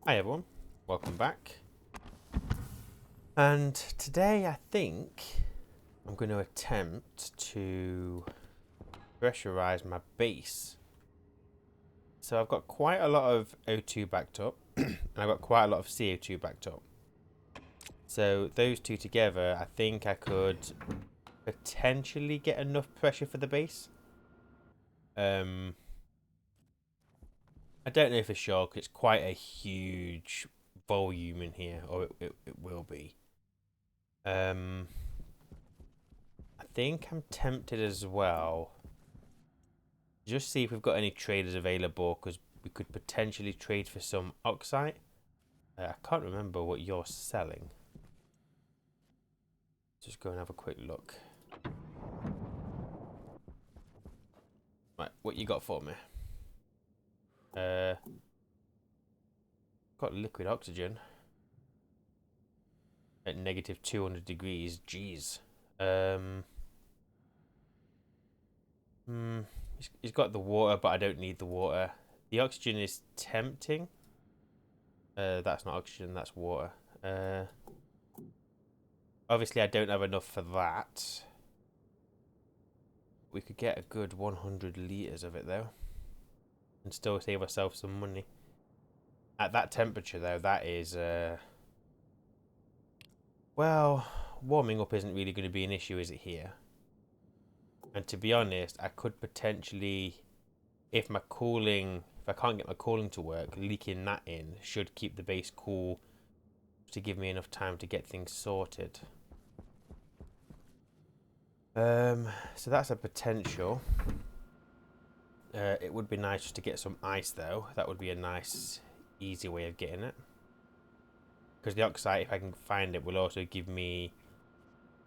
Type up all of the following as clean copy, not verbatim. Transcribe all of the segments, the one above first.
Hi everyone, welcome back. And today I think I'm going to attempt to pressurize my base. So I've got quite a lot of O2 backed up and I've got quite a lot of CO2 backed up. So those two together, I think I could potentially get enough pressure for the base. I don't know for sure because it's quite a huge volume in here, or it will be. I think I'm tempted as well. Just see if we've got any traders available because we could potentially trade for some oxide. I can't remember what you're selling. Just go and have a quick look. Right, what you got for me? Got liquid oxygen at negative 200 degrees. Jeez. He's got the water, but I don't need the water. The oxygen is tempting. That's not oxygen, that's water. Obviously, I don't have enough for that. We could get a good 100 litres of it, though. And still save ourselves some money. At that temperature, though, that is... well, warming up isn't really going to be an issue, is it, here? And to be honest, I could potentially... If my cooling... If I can't get my cooling to work, leaking that in should keep the base cool to give me enough time to get things sorted. So that's a potential. It would be nice just to get some ice, though. That would be a nice, easy way of getting it. Because the oxide, if I can find it, will also give me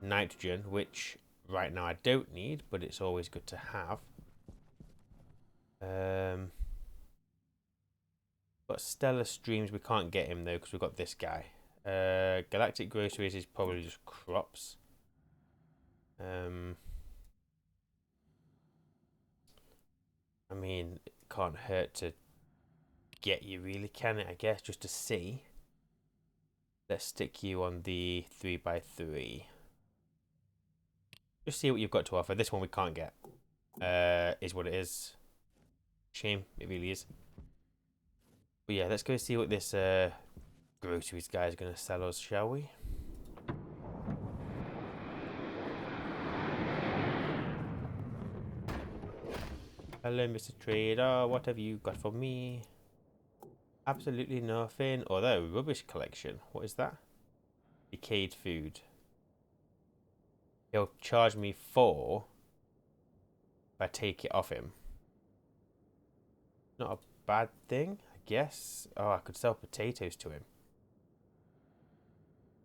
nitrogen, which right now I don't need, but it's always good to have. But stellar streams, we can't get him, though, because we've got this guy. Galactic groceries is probably just crops. I mean, it can't hurt to get you, really, can it? I guess, just to see. Let's stick you on the 3x3. Just see what you've got to offer. This one we can't get. Is what it is. Shame, it really is. But yeah, let's go see what this groceries guy is going to sell us, shall we? Hello, Mr. Trader. What have you got for me? Absolutely nothing. Although, rubbish collection. What is that? Decayed food. He'll charge me 4 if I take it off him. Not a bad thing, I guess. Oh, I could sell potatoes to him.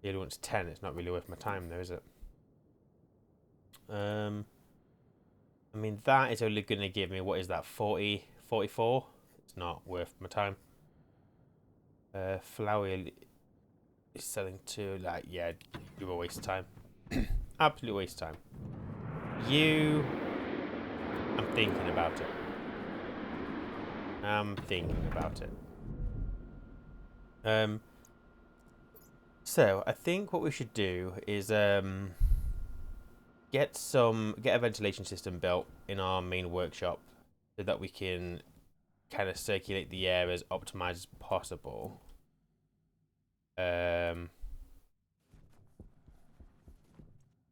He only wants 10. It's not really worth my time, though, is it? I mean, that is only going to give me, what is that, 40, 44? It's not worth my time. Flour is selling to, like, yeah, you're a waste of time. Absolute waste of time. You... I'm thinking about it. I'm thinking about it. So, I think what we should do is, get a ventilation system built in our main workshop so that we can kind of circulate the air as optimized as possible. And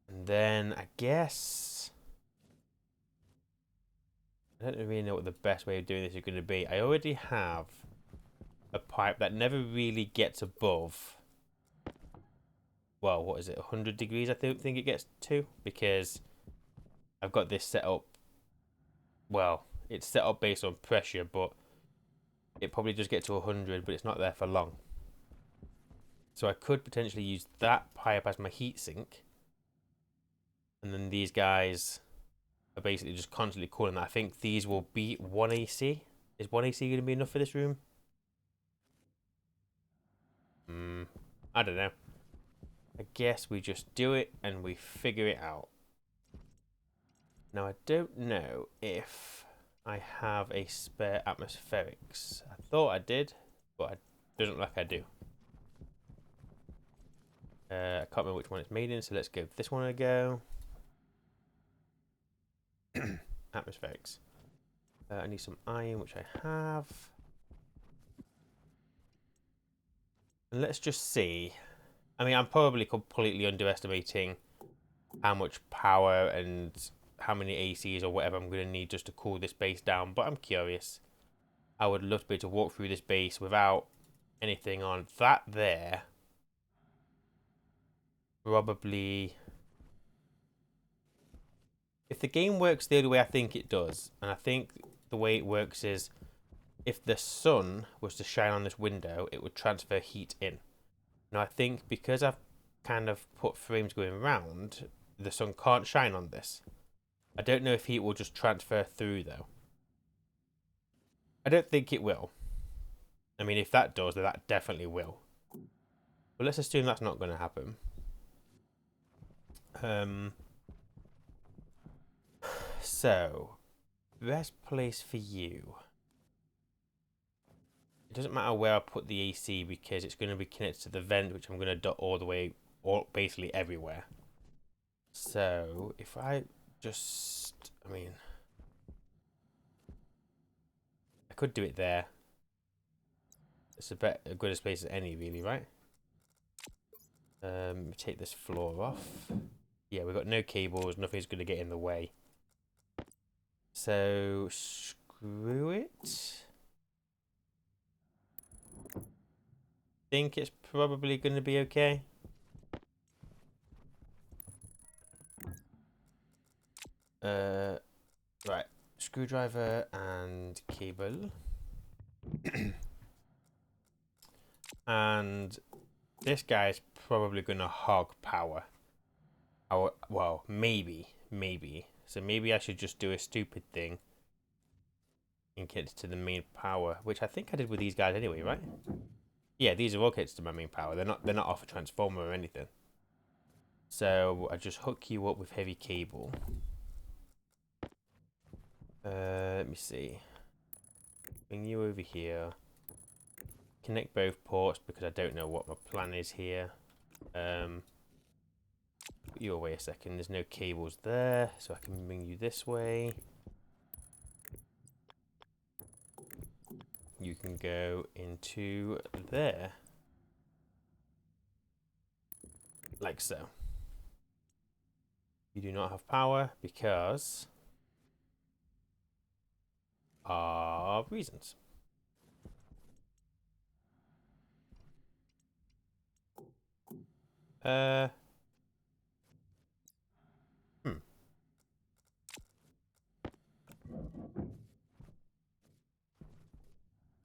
then I guess I don't really know what the best way of doing this is going to be. I already have a pipe that never really gets above, well, what is it, 100 degrees I think it gets to, because I've got this set up, well, it's set up based on pressure, but it probably does get to 100, but it's not there for long. So I could potentially use that pipe as my heatsink, and then these guys are basically just constantly cooling. I think these will be 1 AC. Is 1 AC going to be enough for this room? I don't know. I guess we just do it and we figure it out. Now, I don't know if I have a spare atmospherics. I thought I did, but I Doesn't look like I do. I can't remember which one it's made in, so let's give this one a go. Atmospherics. I need some iron, which I have. And let's just see. I mean, I'm probably completely underestimating how much power and how many ACs or whatever I'm going to need just to cool this base down, but I'm curious. I would love to be able to walk through this base without anything on. That there probably, if the game works the only way I think it does, and I think the way it works is if the sun was to shine on this window, it would transfer heat in. Now I think because I've kind of put frames going around, the sun can't shine on this. I don't know if heat will just transfer through though. I don't think it will. I mean, if that does, then that definitely will. But let's assume that's not going to happen. So, best place for you. It doesn't matter where I put the AC because it's going to be connected to the vent, which I'm going to dot all the way, or basically everywhere. So, if I just, I mean, I could do it there. It's a good as place as any, really, right? Take this floor off. Yeah, we've got no cables. Nothing's going to get in the way. So, screw it. Think it's probably going to be okay. Right. Screwdriver and cable. And this guy's probably going to hog power. Well, maybe. So maybe I should just do a stupid thing and get to the main power, which I think I did with these guys anyway, right? Yeah, these are all connected to my main power. They're not off a transformer or anything. So I just hook you up with heavy cable. Let me see. Bring you over here. Connect both ports because I don't know what my plan is here. Put you away a second. There's no cables there, so I can bring you this way. You can go into there. Like so. You do not have power because of reasons.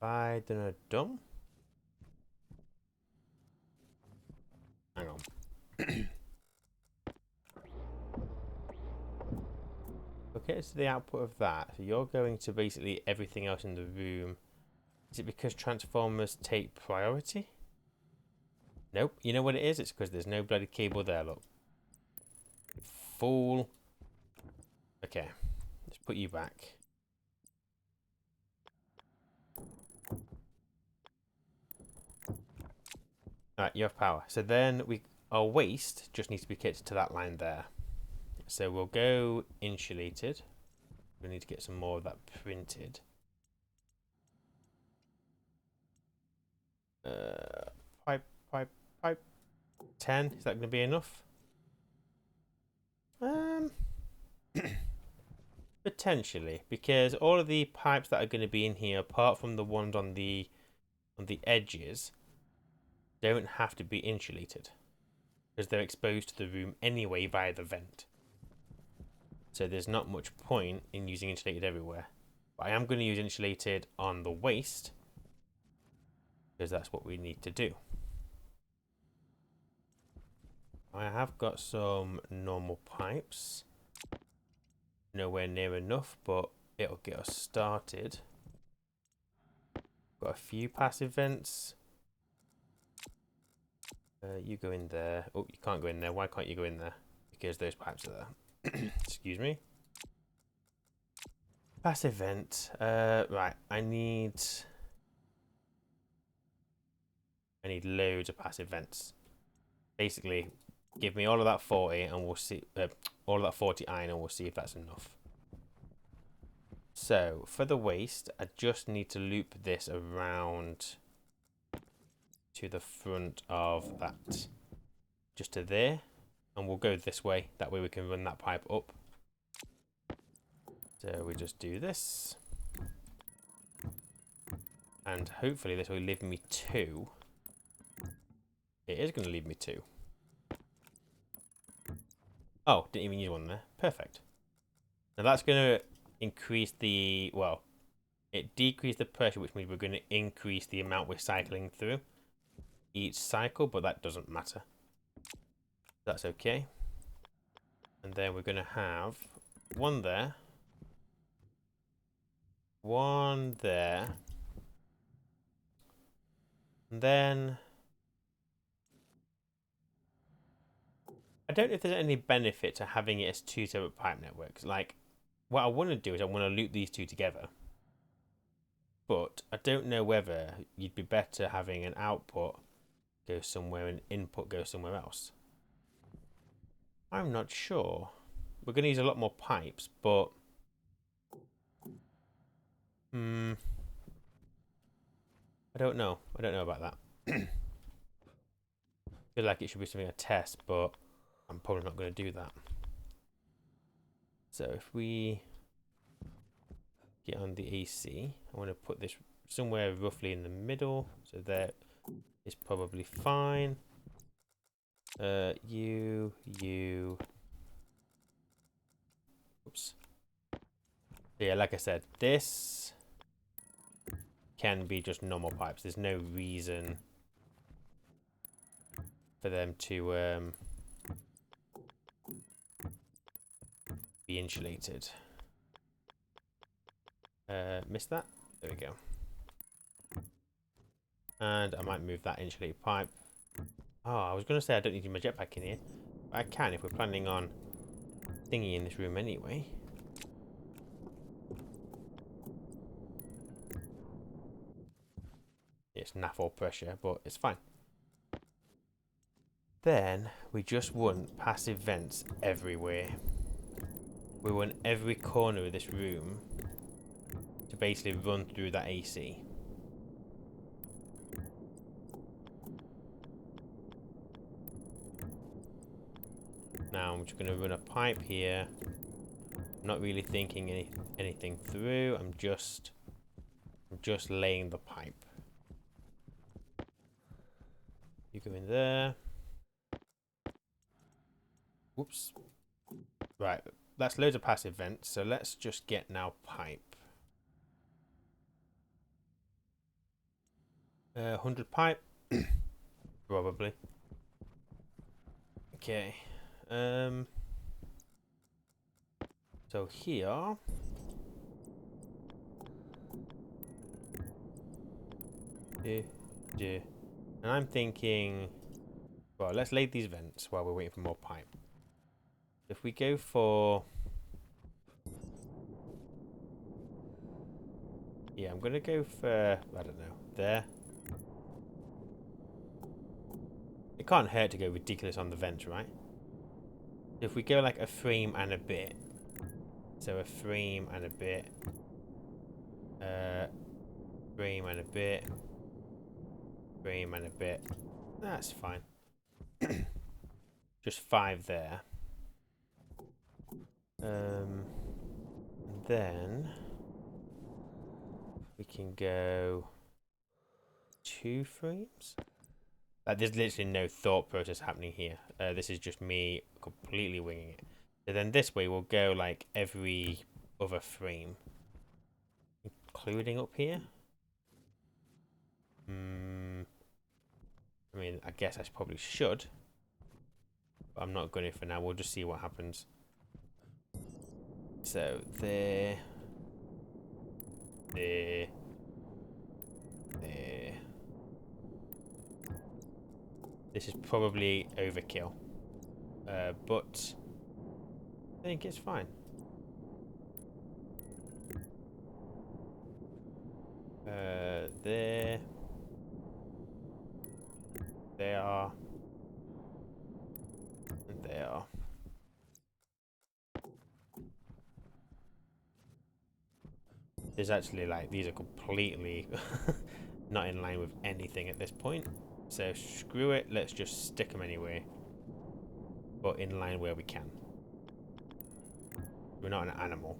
I don't know, dumb. Hang on. Okay, so the output of that. So you're going to basically everything else in the room. Is it because transformers take priority? Nope. You know what it is? It's because there's no bloody cable there, look. Fool. Okay. Let's put you back. Alright, you have power. So then our waste just needs to be connected to that line there. So we'll go insulated. We need to get some more of that printed. Pipe. 10. Is that going to be enough? Potentially, because all of the pipes that are going to be in here, apart from the ones on the edges, don't have to be insulated because they're exposed to the room anyway via the vent. So there's not much point in using insulated everywhere. But I am going to use insulated on the waste because that's what we need to do. I have got some normal pipes. Nowhere near enough, but it'll get us started. Got a few passive vents. You go in there. Oh, you can't go in there. Why can't you go in there? Because those pipes are there. Excuse me. Passive vent. Right, I need I need loads of passive vents. Basically, give me all of that 40 and we'll see, all of that 40 iron and we'll see if that's enough. So, for the waste, I just need to loop this around to the front of that. Just to there. And we'll go this way. That way we can run that pipe up. So we just do this. And hopefully this will leave me 2. It is going to leave me 2. Oh, didn't even use one there. Perfect. Now that's going to increase the, well, it decreased the pressure, which means we're going to increase the amount we're cycling through each cycle, but that doesn't matter. That's okay. And then we're going to have one there. One there. And then I don't know if there's any benefit to having it as 2 separate pipe networks. Like, what I want to do is I want to loop these 2 together. But I don't know whether you'd be better having an output go somewhere and input go somewhere else. I'm not sure. We're going to use a lot more pipes, but I don't know. I don't know about that. Feel like it should be something I test, but I'm probably not going to do that. So if we get on the AC, I want to put this somewhere roughly in the middle. So there is probably fine. Oops. Yeah, like I said, this can be just normal pipes. There's no reason for them to be insulated. Missed that. There we go. And I might move that insulated pipe. Oh, I was going to say I don't need my jetpack in here. But I can if we're planning on thingy in this room anyway. It's naff or pressure, but it's fine. Then we just want passive vents everywhere. We want every corner of this room to basically run through that AC. Now I'm just going to run a pipe here. I'm not really thinking anything through. I'm just laying the pipe. You go in there. Whoops. Right, that's loads of passive vents. So let's just get now pipe. 100 pipe, probably. Okay. So here. And I'm thinking, well, let's lay these vents while we're waiting for more pipe. If we go for, yeah, I'm gonna go for, I don't know, there. It can't hurt to go ridiculous on the vents, right? If we go like a frame and a bit, so a frame and a bit, frame and a bit, frame and a bit, that's fine. Just 5 there. And then we can go 2 frames. There's literally no thought process happening here. This is just me completely winging it. So then this way we'll go like every other frame, including up here. I mean, I guess I probably should, but I'm not going to for now. We'll just see what happens. So there. This is probably overkill, but I think it's fine. There. They are. And they are. There's actually like, these are completely not in line with anything at this point. So screw it, let's just stick them anyway. But in line where we can. We're not an animal.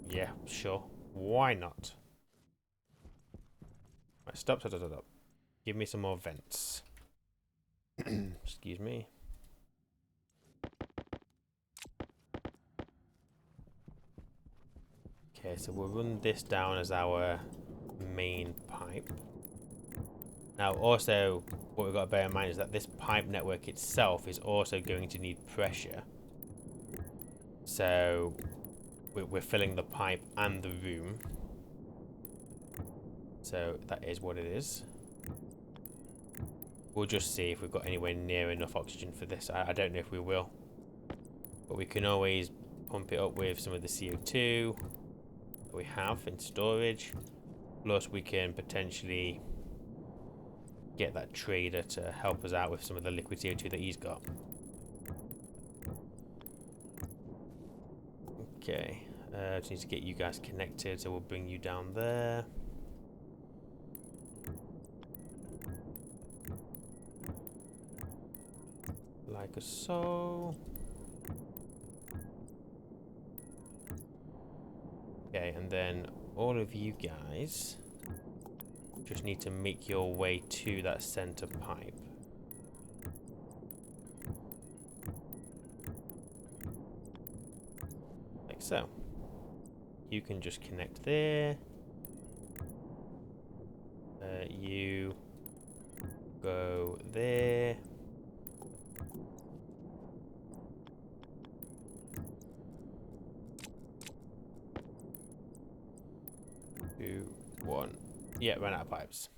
Yeah, sure. Why not? Right, stop. Give me some more vents. Excuse me. Okay, so we'll run this down as our main pipe. Now, also, what we've got to bear in mind is that this pipe network itself is also going to need pressure. So, we're filling the pipe and the room. So, that is what it is. We'll just see if we've got anywhere near enough oxygen for this. I don't know if we will. But we can always pump it up with some of the CO2 that we have in storage. Plus, we can potentially get that trader to help us out with some of the liquid CO2 that he's got. Okay, just need to get you guys connected, so we'll bring you down there. Like so. Okay, and then all of you guys just need to make your way to that center pipe. Like so. You can just connect there. You go there. Two, one. Yeah, ran out of pipes.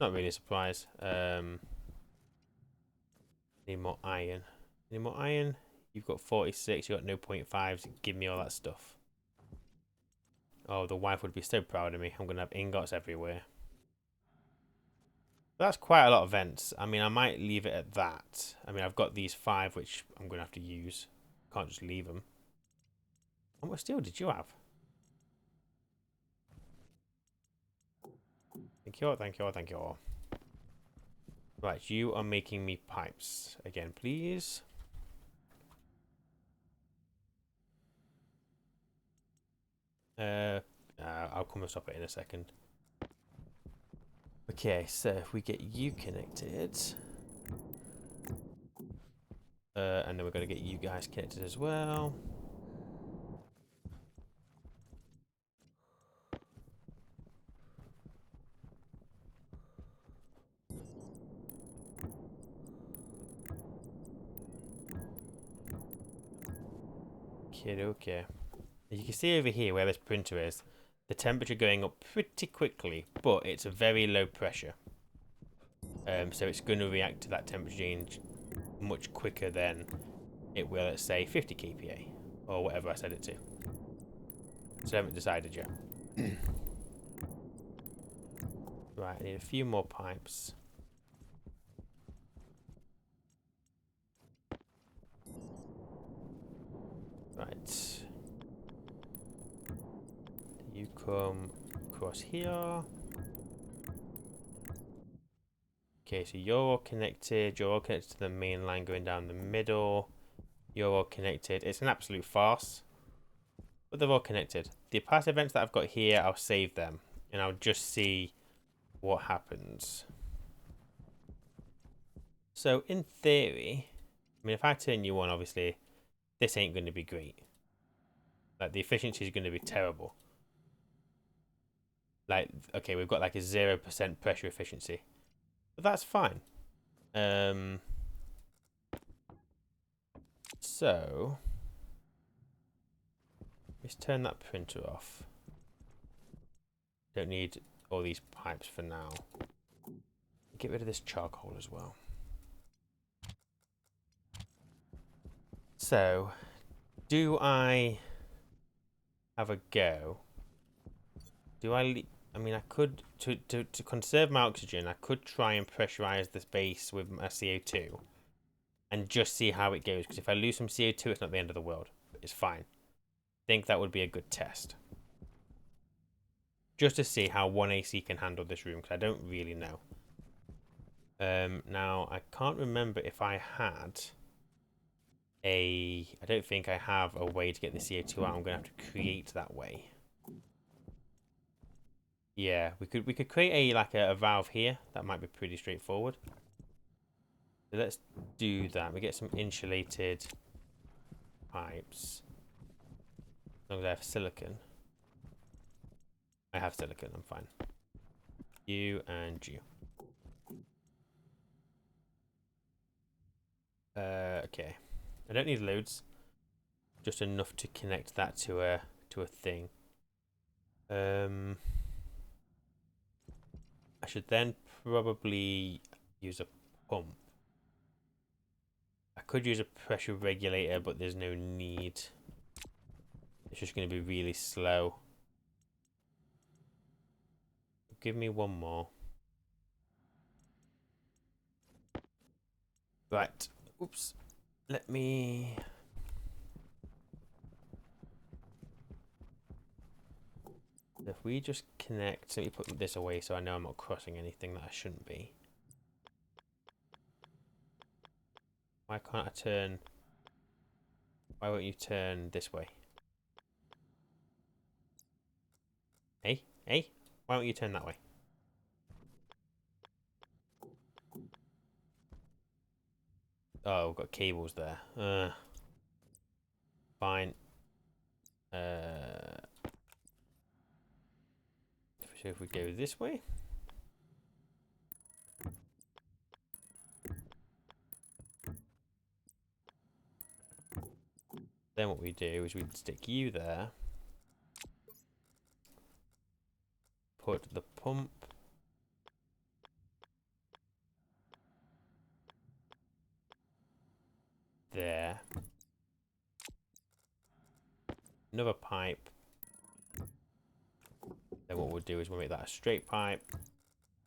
Not really a surprise. Need more iron. Need more iron? You've got 46, you've got no 0.5s. Give me all that stuff. Oh, the wife would be so proud of me. I'm going to have ingots everywhere. That's quite a lot of vents. I mean, I might leave it at that. I mean, I've got these 5, which I'm going to have to use. Can't just leave them. How much steel did you have? Thank you all, thank you all, thank you all. Right, you are making me pipes again, please. I'll come and stop it in a second. Okay, so if we get you connected, and then we're going to get you guys connected as well. Okay. You can see over here where this printer is, the temperature going up pretty quickly, but it's a very low pressure. So it's going to react to that temperature change much quicker than it will at, say, 50 kPa, or whatever I set it to. So I haven't decided yet. Right, I need a few more pipes. Right. You come across here. Okay, so you're all connected. You're all connected to the main line going down the middle. You're all connected. It's an absolute farce. But they're all connected. The past events that I've got here, I'll save them. And I'll just see what happens. So, in theory, I mean, if I turn you on, obviously, this ain't going to be great. Like, the efficiency is going to be terrible. Like, okay, we've got like a 0% pressure efficiency. But that's fine. So, let's turn that printer off. Don't need all these pipes for now. Get rid of this charcoal as well. So, do I have a go Do I mean, I could, to conserve my oxygen, I could try and pressurize this base with my CO2 and just see how it goes. Because if I lose some CO2, it's not the end of the world. It's fine. I think that would be a good test. Just to see how 1 AC can handle this room, because I don't really know. Now, I can't remember if I had I don't think I have a way to get the CO2 out. I'm going to have to create that way. Yeah, we could create a valve here. That might be pretty straightforward. So let's do that. We get some insulated pipes. As long as I have silicon. I have silicon, I'm fine. You and you. Okay. I don't need loads. Just enough to connect that to a thing. I should then probably use a pump. I could use a pressure regulator, but there's no need. It's just going to be really slow. Give me one more. Right. Oops. Let me... If we just connect... Let me put this away so I know I'm not crossing anything that I shouldn't be. Why can't I turn... Why won't you turn this way? Hey? Hey? Why won't you turn that way? Oh, we've got cables there. Fine. So if we go this way... Then what we do is we stick you there. Put the pump there. Another pipe. Then what we'll do is we'll make that a straight pipe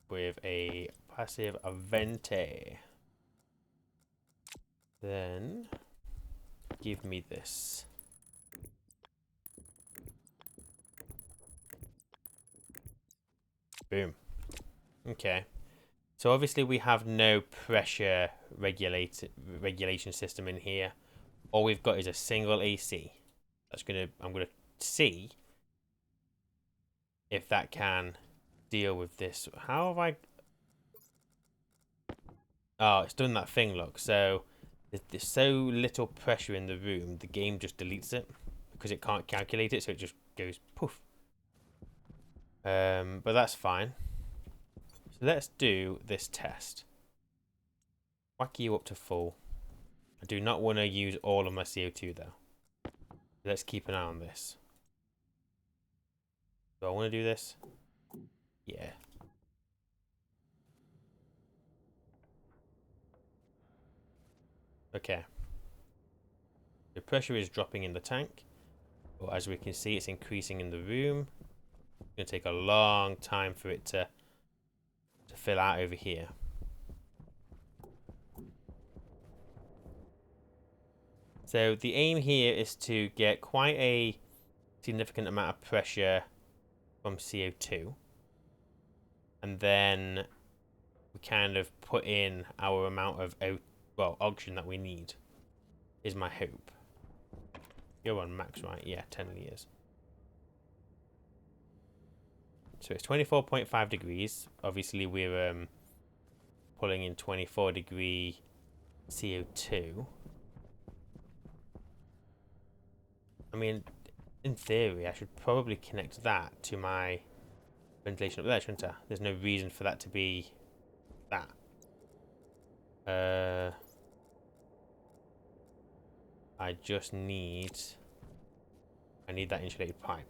with a passive vente. Then give me this. Boom. Okay. So obviously we have no pressure regulation system in here. All we've got is a single AC. I'm gonna see if that can deal with this. How have I... Oh, it's done that thing, look. So there's so little pressure in the room, the game just deletes it because it can't calculate it, so it just goes poof. But that's fine. So let's do this test. Whack you up to full. I do not want to use all of my CO2 though. Let's keep an eye on this. Do I want to do this? Yeah. Okay. The pressure is dropping in the tank. But as we can see, it's increasing in the room. It's going to take a long time for it to fill out over here. So the aim here is to get quite a significant amount of pressure from CO2. And then we kind of put in our amount of oxygen that we need, is my hope. You're on max, right? Yeah, 10 litres. So it's 24.5 degrees. Obviously, we're pulling in 24 degree CO2. I mean, in theory, I should probably connect that to my ventilation up there, shouldn't I? There's no reason for that to be that. I just need... I need that insulated pipe.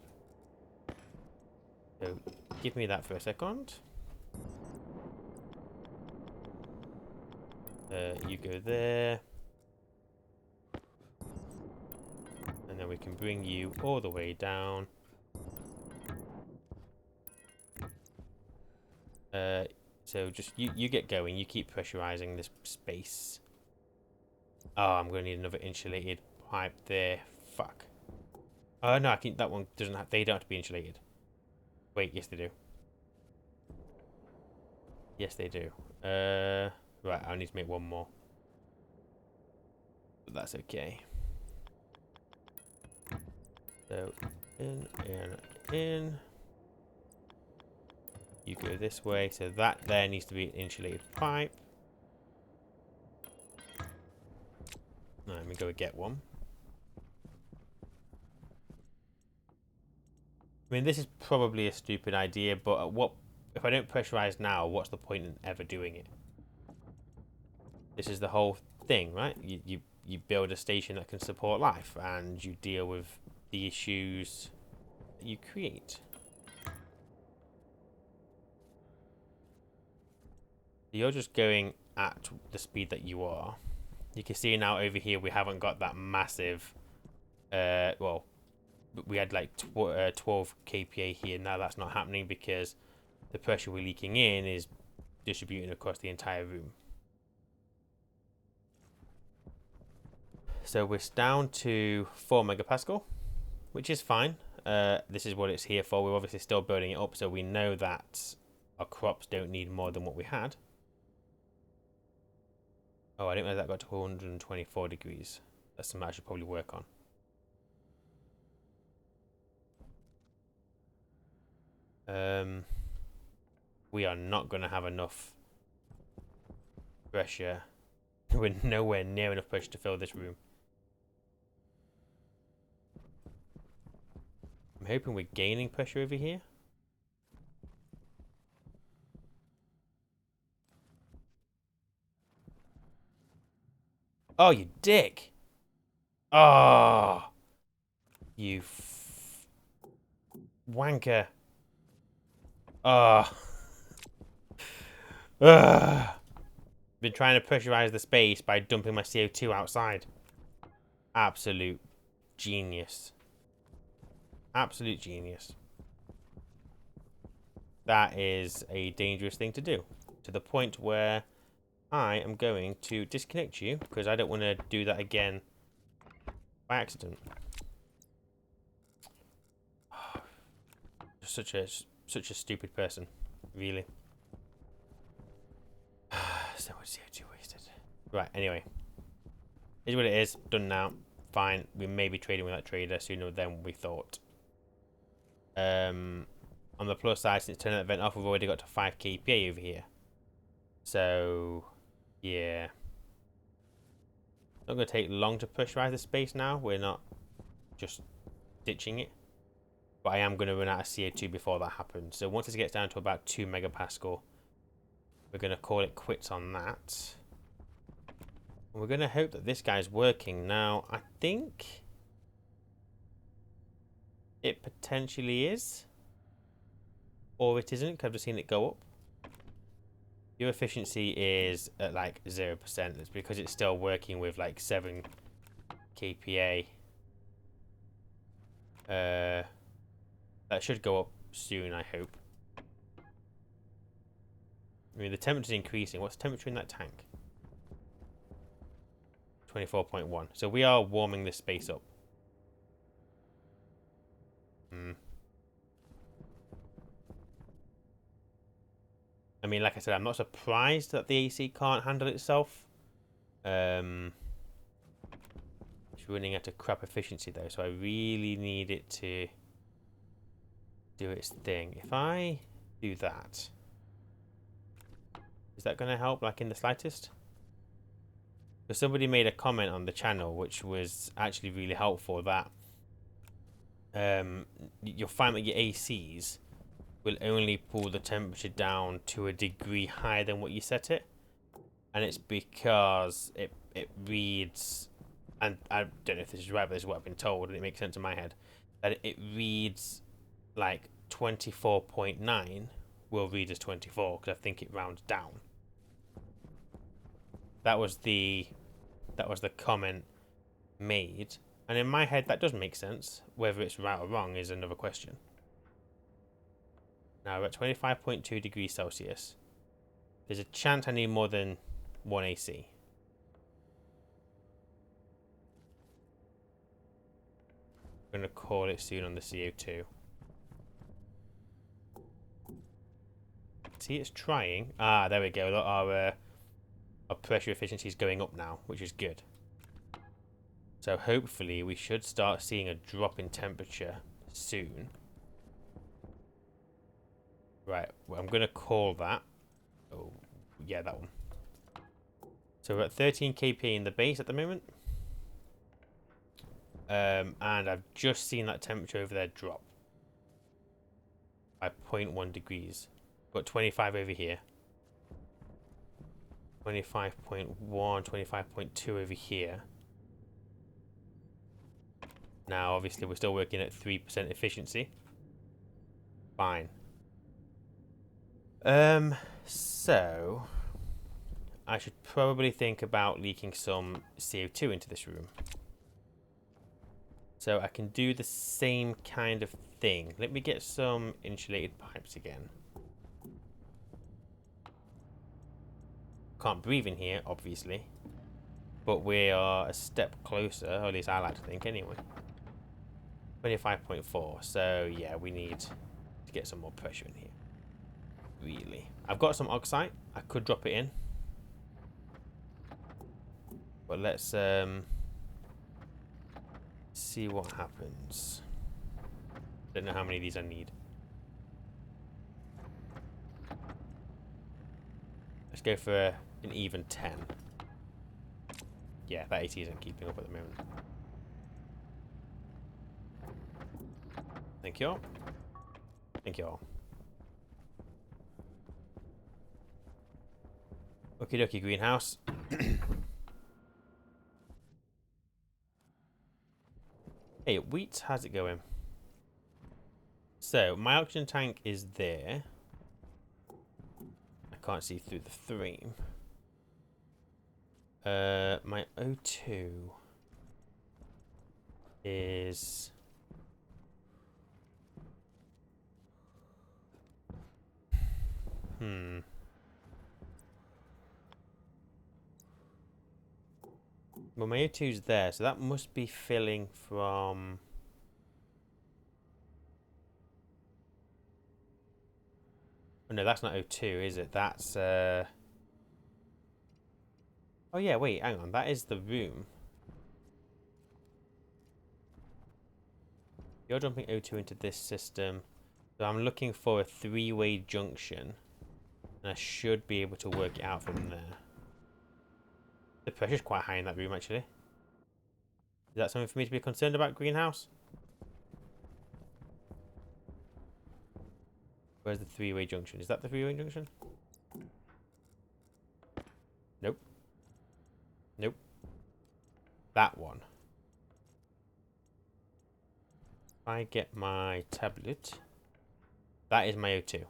So, give me that for a second. You go there. And then we can bring you all the way down. So just you get going. You keep pressurizing this space. Oh, I'm going to need another insulated pipe there. Fuck. Oh no, I think that one doesn't have. They don't have to be insulated. Wait, yes they do. Yes they do. Right, I need to make one more. But that's okay. So in. You go this way, so that there needs to be an insulated pipe. Let me go and get one. I mean, this is probably a stupid idea, but if I don't pressurize now, what's the point in ever doing it? This is the whole thing, right? You build a station that can support life, and you deal with the issues that you create. You're just going at the speed that you are. You can see now over here we haven't got that massive, well, we had like 12 kPa here. Now that's not happening because the pressure we're leaking in is distributing across the entire room. So we're down to 4 megapascal, which is fine. This is what it's here for. We're obviously still building it up, so we know that our crops don't need more than what we had. Oh, I didn't realize that got to 124 degrees. That's something I should probably work on. We are not going to have enough pressure. We're nowhere near enough pressure to fill this room. I'm hoping we're gaining pressure over here. Oh, you dick! Oh, you wanker! Oh. Ugh. Been trying to pressurize the space by dumping my CO2 outside. Absolute genius. Absolute genius. That is a dangerous thing to do. To the point where I am going to disconnect you because I don't want to do that again by accident. Such a stupid person, really. So much CO2 wasted. Right, anyway. Here's what it is. Done now. Fine. We may be trading with that trader sooner than we thought. On the plus side, since turning that vent off, we've already got to 5 kPa over here. So, yeah. It's not going to take long to pressurize the space now. We're not just ditching it. But I am going to run out of CO2 before that happens. So once it gets down to about 2 megapascal, we're going to call it quits on that. And we're going to hope that this guy's working. Now, I think it potentially is. Or it isn't, because I've just seen it go up. Your efficiency is at like 0%. It's because it's still working with like 7 kPa. That should go up soon, I hope. I mean, the temperature's increasing. What's the temperature in that tank? 24.1. So we are warming this space up. I mean, like I said, I'm not surprised that the AC can't handle itself. It's running at a crap efficiency though, so I really need it to do its thing. If I do that, is that going to help, like in the slightest? Because somebody made a comment on the channel which was actually really helpful, that you'll find that your ACs will only pull the temperature down to a degree higher than what you set it, and it's because it reads, and I don't know if this is right, but this is what I've been told and it makes sense in my head, that it reads like 24.9 will read as 24 because I think it rounds down. That was the comment made, and in my head that does make sense. Whether it's right or wrong is another question. Now we're at 25.2 degrees Celsius. There's a chance I need more than 1 AC. I'm going to call it soon on the CO2. See, it's trying. Ah, there we go. Look, our pressure efficiency is going up now, which is good. So hopefully we should start seeing a drop in temperature soon. Right, well, I'm going to call that. Oh, yeah, that one. So we're at 13 kp in the base at the moment. And I've just seen that temperature over there drop by 0.1 degrees. Got 25 over here. 25.1, 25.2 over here. Now, obviously, we're still working at 3% efficiency. Fine. So I should probably think about leaking some CO2 into this room. So I can do the same kind of thing. Let me get some insulated pipes again. Can't breathe in here, obviously. But we are a step closer, or at least I like to think anyway. 25.4. So yeah, we need to get some more pressure in here. Really. I've got some oxide. I could drop it in. But let's see what happens. Don't know how many of these I need. Let's go for an even 10. Yeah, that 80 isn't keeping up at the moment. Thank you all. Thank you all. Okie dokie, greenhouse. Hey, wheat, how's it going? So, my oxygen tank is there. I can't see through the frame. My O2 is... Well, my O2's there, so that must be filling from... Oh, no, that's not O2, is it? That's, Oh, yeah, wait, hang on. That is the room. You're dumping O2 into this system. So I'm looking for a three-way junction. And I should be able to work it out from there. The pressure's quite high in that room, actually. Is that something for me to be concerned about, greenhouse? Where's the three-way junction? Is that the three-way junction? Nope. Nope. That one. If I get my tablet... That is my O2.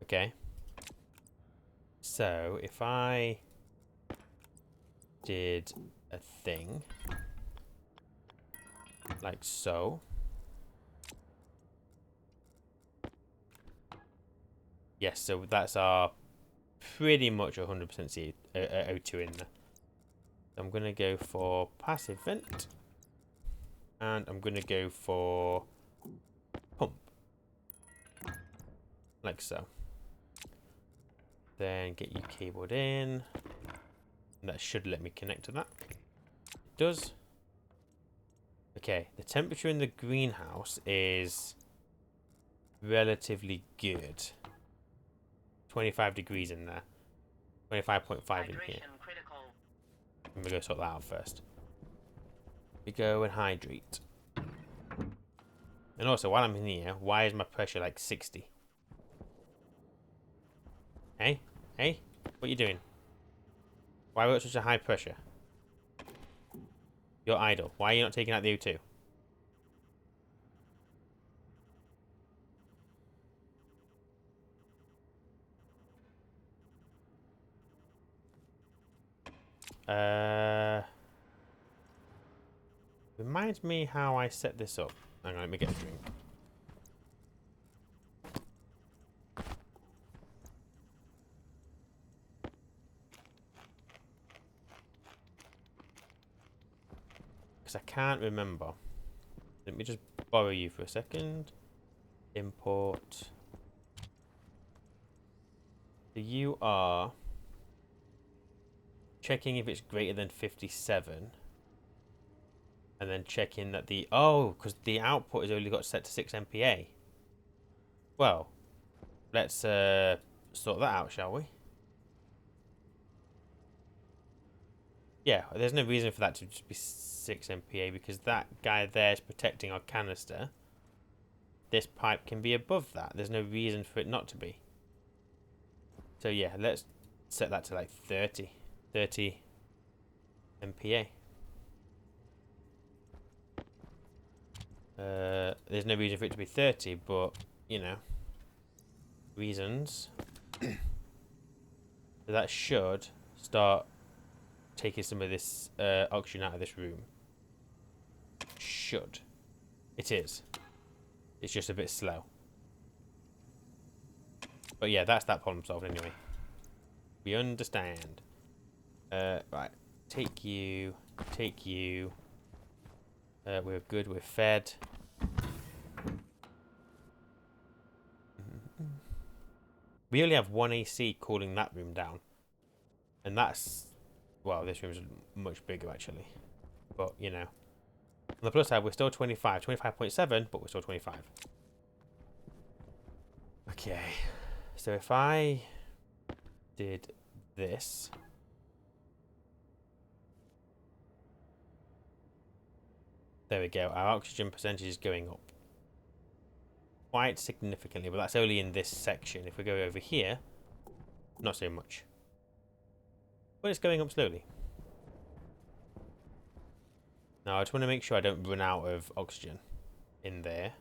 Okay. So, if I did a thing like so. Yes, so that's our pretty much 100% O2 in there. I'm going to go for passive vent. And I'm going to go for pump. Like so. Then get you cabled in. And that should let me connect to that. It does. Okay, the temperature in the greenhouse is relatively good. 25 degrees in there. 25.5 in here. I'm going to go sort that out first. We go and hydrate. And also, while I'm in here, why is my pressure like 60? Hey? Hey? What are you doing? Why are we at such a high pressure? You're idle. Why are you not taking out the O2? Reminds me how I set this up. Hang on, let me get a drink. because I can't remember. Let me just borrow you for a second. Import. So you are checking if it's greater than 57. And then checking that the... Oh, because the output has only got set to 6 MPa. Well, let's sort that out, shall we? Yeah, there's no reason for that to just be 6 MPa because that guy there is protecting our canister. This pipe can be above that. There's no reason for it not to be. So yeah, let's set that to like 30 MPa. There's no reason for it to be 30, but you know, reasons. So that should start taking some of this oxygen out of this room. Should. It is. It's just a bit slow. But yeah, that's that problem solved anyway. We understand. Right. Take you. Take you. We're good. We're fed. We only have one AC cooling that room down. And that's... Well, this room's much bigger, actually. But, you know. On the plus side, we're still 25. 25.7, but we're still 25. Okay. So if I did this... There we go. Our oxygen percentage is going up. Quite significantly, but that's only in this section. If we go over here, not so much. But it's going up slowly. Now, I just want to make sure I don't run out of oxygen in there.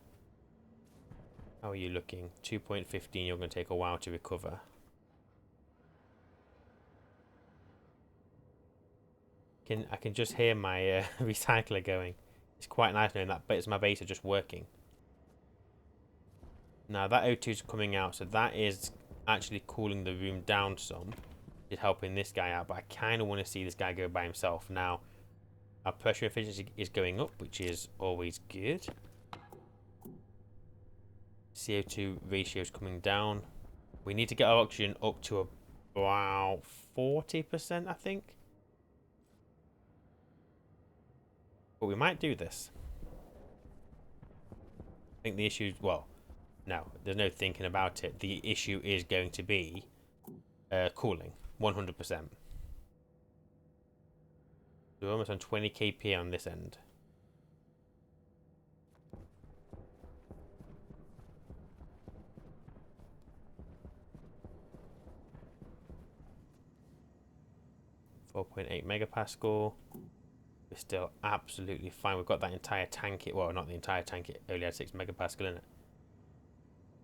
How are you looking? 2.15, you're going to take a while to recover. I can just hear my recycler going. It's quite nice knowing that, but it's my beta just working. Now that O2 is coming out, so that is actually cooling the room down some. It's helping this guy out, but I kind of want to see this guy go by himself. Now, our pressure efficiency is going up, which is always good. CO2 ratio is coming down. We need to get our oxygen up to about 40%, I think. But we might do this. I think the issue, well, no, there's no thinking about it. The issue is going to be cooling, 100%. So we're almost on 20 kPa on this end. .8 megapascal. We're still absolutely fine. We've got that entire tank. Well, not the entire tank. It only had 6 megapascal in it.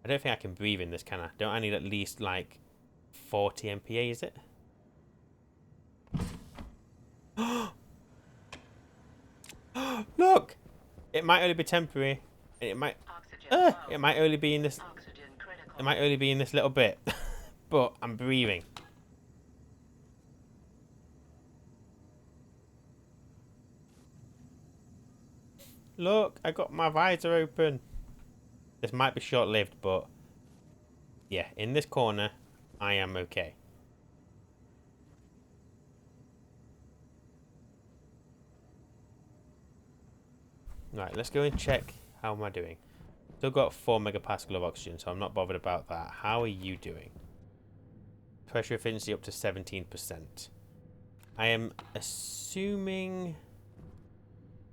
I don't think I can breathe in this, can I? Don't I need at least like 40 MPa, is it? Look! It might only be temporary. It might only be in this. It might only be in this little bit. But I'm breathing. Look, I got my visor open. This might be short-lived, but yeah, in this corner, I am okay. Right, let's go and check how am I doing. Still got 4 megapascal of oxygen, so I'm not bothered about that. How are you doing? Pressure efficiency up to 17%. I am assuming...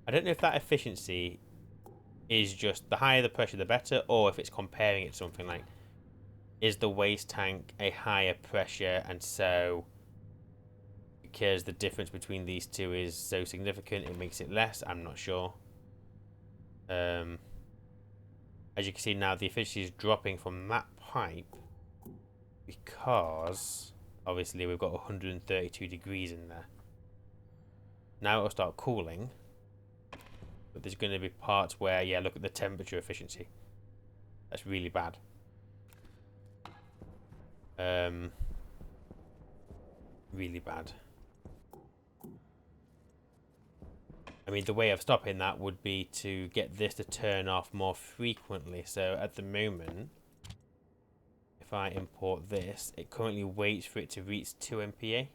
I don't know if that efficiency is just the higher the pressure the better, or if it's comparing it to something like, is the waste tank a higher pressure, and so because the difference between these two is so significant it makes it less. I'm not sure. As you can see now, the efficiency is dropping from that pipe because obviously we've got 132 degrees in there. Now it'll start cooling. But there's going to be parts where, yeah, look at the temperature efficiency. That's really bad. Really bad. I mean, the way of stopping that would be to get this to turn off more frequently. So at the moment, if I import this, it currently waits for it to reach 2 MPa.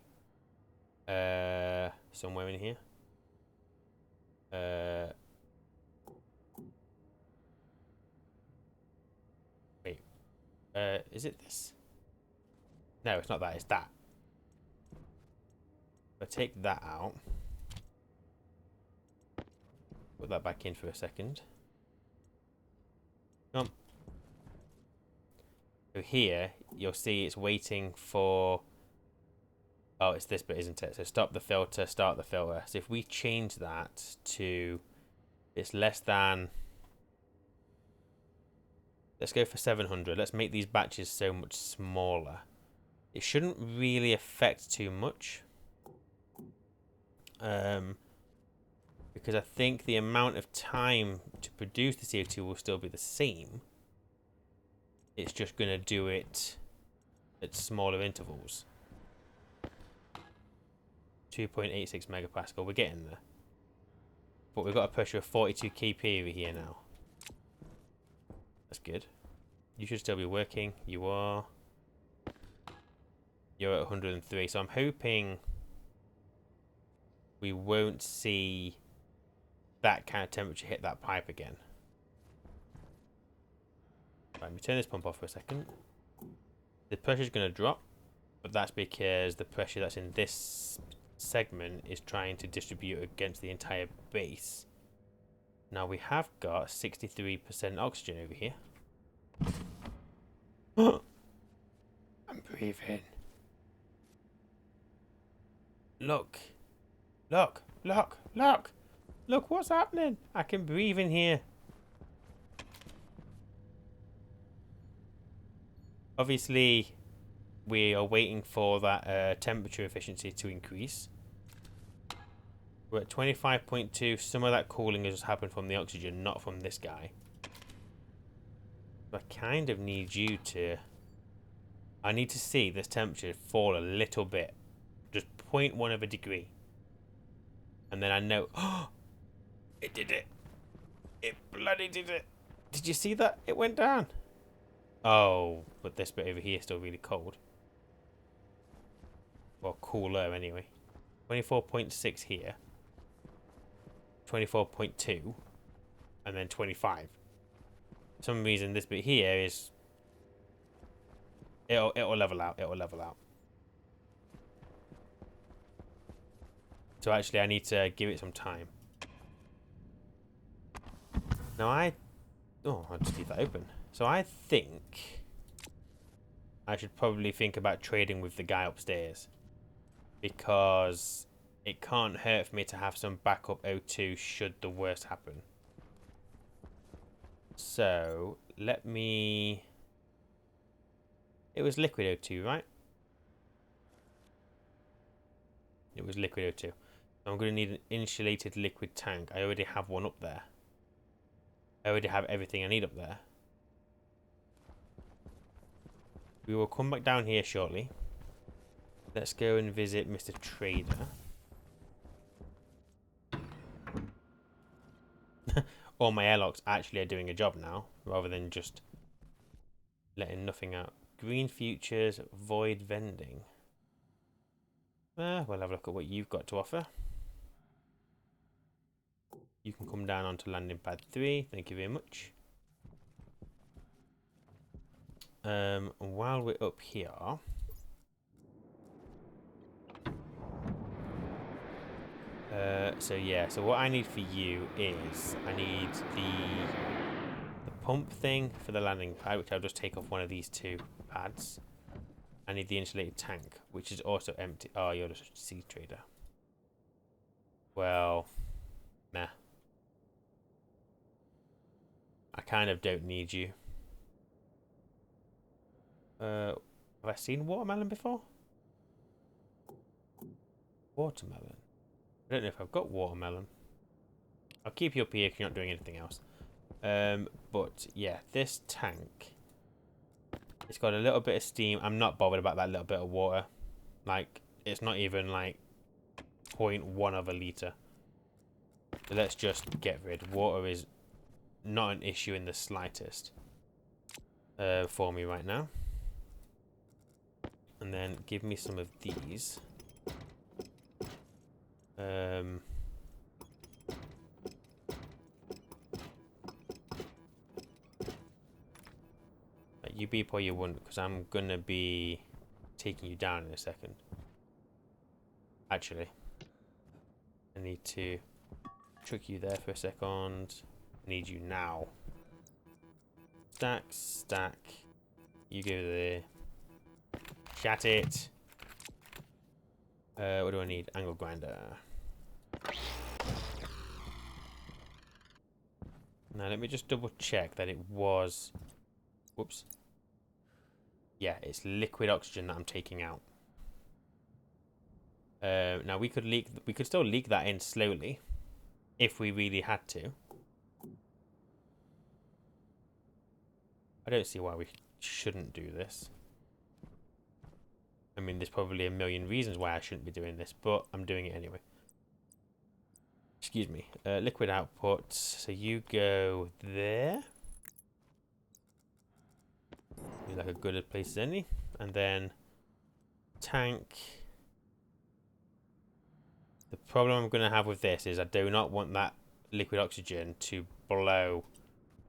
Somewhere in here. Wait. Is it this? No, it's not that. It's that. If I take that out, put that back in for a second. Come. So here, you'll see it's waiting for... Oh, it's this bit, isn't it? So stop the filter, start the filter. So if we change that to... It's less than... Let's go for 700. Let's make these batches so much smaller. It shouldn't really affect too much. Because I think the amount of time to produce the CO2 will still be the same. It's just going to do it at smaller intervals. 2.86 megapascal. We're getting there. But we've got a pressure of 42 kP over here now. That's good. You should still be working. You are. You're at 103. So I'm hoping we won't see that kind of temperature hit that pipe again. Right, let me turn this pump off for a second. The pressure's going to drop, but that's because the pressure that's in this segment is trying to distribute against the entire base. Now we have got 63% oxygen over here. I'm breathing. Look. Look. Look. Look. Look what's happening. I can breathe in here. Obviously, we are waiting for that temperature efficiency to increase. We're at 25.2. Some of that cooling has happened from the oxygen, not from this guy. I kind of need you to... I need to see this temperature fall a little bit. Just 0.1 of a degree. And then I know... Oh! It did it! It bloody did it! Did you see that? It went down. Oh, but this bit over here is still really cold. Well, cooler anyway. 24.6 here. 24.2. And then 25. For some reason, this bit here is... It'll level out. It'll level out. So actually, I need to give it some time. Now oh, I'll just leave that open. So I think I should probably think about trading with the guy upstairs, because it can't hurt for me to have some backup O2 should the worst happen. So let me... It was liquid O2, right? It was liquid O2. I'm going to need an insulated liquid tank. I already have one up there. I already have everything I need up there. We will come back down here shortly. Let's go and visit Mr. Trader. All my airlocks actually are doing a job now, rather than just letting nothing out. Green futures, void vending. We'll have a look at what you've got to offer. You can come down onto landing pad 3. Thank you very much. While we're up here, so what I need for you is I need the pump thing for the landing pad, which I'll just take off one of these two pads. I need the insulated tank, which is also empty. Oh, you're just a seed trader. Well, nah. I kind of don't need you. Have I seen watermelon before? Watermelon? I don't know if I've got watermelon. I'll keep you up here if you're not doing anything else. But yeah, this tank, it's got a little bit of steam. I'm not bothered about that little bit of water. Like, it's not even like 0.1 of a litre. So let's just get rid. Water is not an issue in the slightest for me right now. And then give me some of these. You beep or you wouldn't, because I'm gonna be taking you down in a second. Actually, I need to trick you there for a second. I need you now. Stack, stack. You go there. Chat it. What do I need? Angle grinder. Now let me just double check that it was. Whoops. Yeah, it's liquid oxygen that I'm taking out. Now we could still leak that in slowly, if we really had to. I don't see why we shouldn't do this. I mean, there's probably a million reasons why I shouldn't be doing this, but I'm doing it anyway. Excuse me. Liquid output. So you go there. Like a good place as any. And then tank. The problem I'm going to have with this is I do not want that liquid oxygen to blow.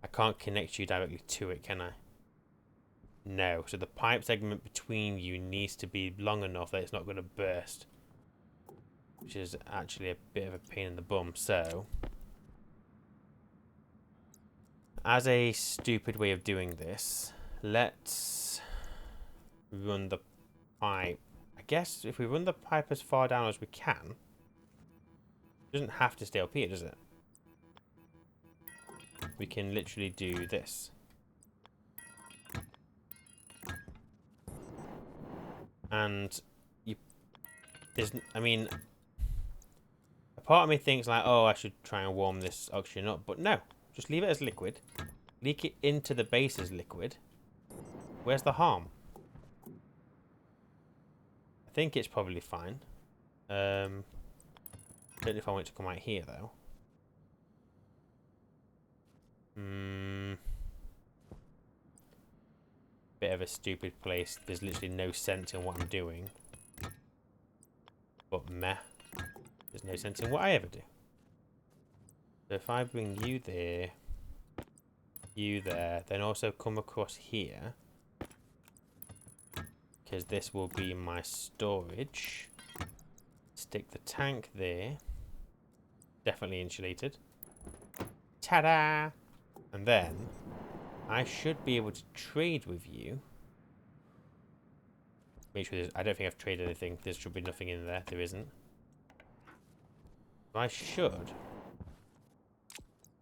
I can't connect you directly to it, can I? No. So the pipe segment between you needs to be long enough that it's not going to burst. Which is actually a bit of a pain in the bum. So, as a stupid way of doing this, let's run the pipe. I guess if we run the pipe as far down as we can, it doesn't have to stay up here, does it? We can literally do this. And I mean, a part of me thinks like, oh, I should try and warm this oxygen up, but no, just leave it as liquid. Leak it into the base as liquid. Where's the harm? I think it's probably fine. Don't know if I want it to come out here though. Bit of a stupid place. There's literally no sense in what I'm doing. But meh. There's no sense in what I ever do. So if I bring you there, you there, then also come across here. Because this will be my storage. Stick the tank there. Definitely insulated. Ta-da! And then I should be able to trade with you. Make sure I don't think I've traded anything. There should be nothing in there. There isn't. I should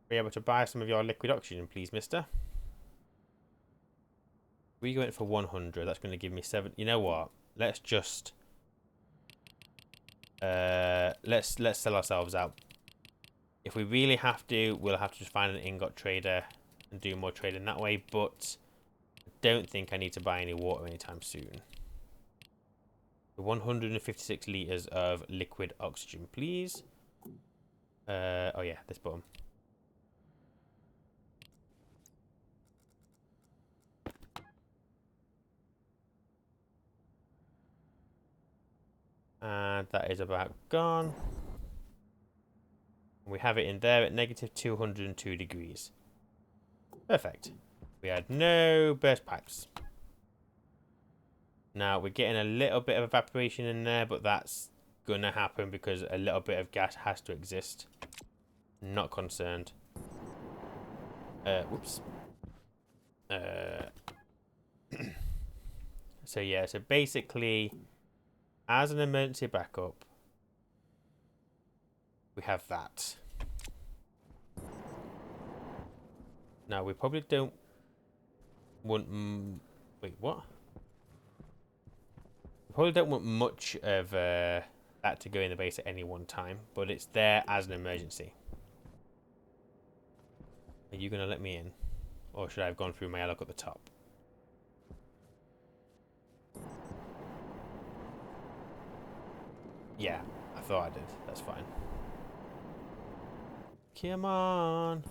be able to buy some of your liquid oxygen, please, mister. We go in for 100. That's going to give me 7. You know what? Let's just let's sell ourselves out. If we really have to, we'll have to just find an ingot trader and do more trading that way. But I don't think I need to buy any water anytime soon. 156 liters of liquid oxygen, please. Oh yeah, this button. And that is about gone. We have it in there at negative 202 degrees. Perfect. We had no burst pipes. Now we're getting a little bit of evaporation in there, but that's gonna happen because a little bit of gas has to exist. Not concerned. Whoops. So yeah, so basically, as an emergency backup, we have that. Now we probably don't want. Wait, what? We probably don't want much of that to go in the base at any one time, but it's there as an emergency. Are you gonna let me in, or should I have gone through my airlock at the top? Yeah, I thought I did. That's fine. Come on.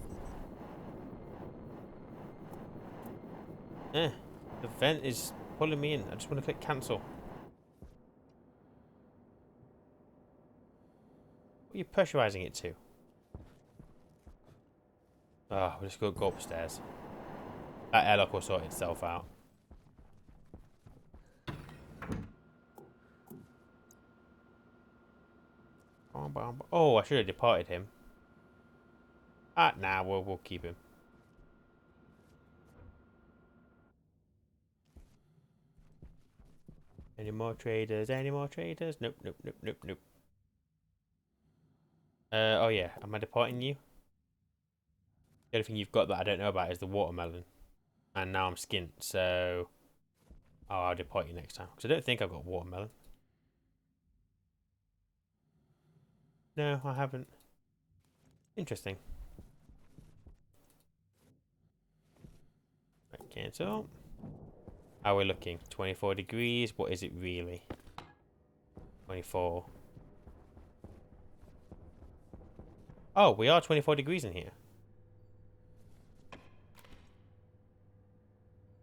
The vent is pulling me in. I just want to click cancel. What are you pressurizing it to? Oh, we're just going to go upstairs. That airlock will sort itself out. Oh, I should have departed him. Nah, we'll keep him. Any more traders? Any more traders? Nope, nope, nope, nope, nope. Oh yeah, am I departing you? The only thing you've got that I don't know about is the watermelon. And now I'm skint, so... Oh, I'll depart you next time. Because I don't think I've got watermelon. No, I haven't. Interesting. Right, cancel. How are we looking? 24 degrees. What is it really? 24. Oh, we are 24 degrees in here.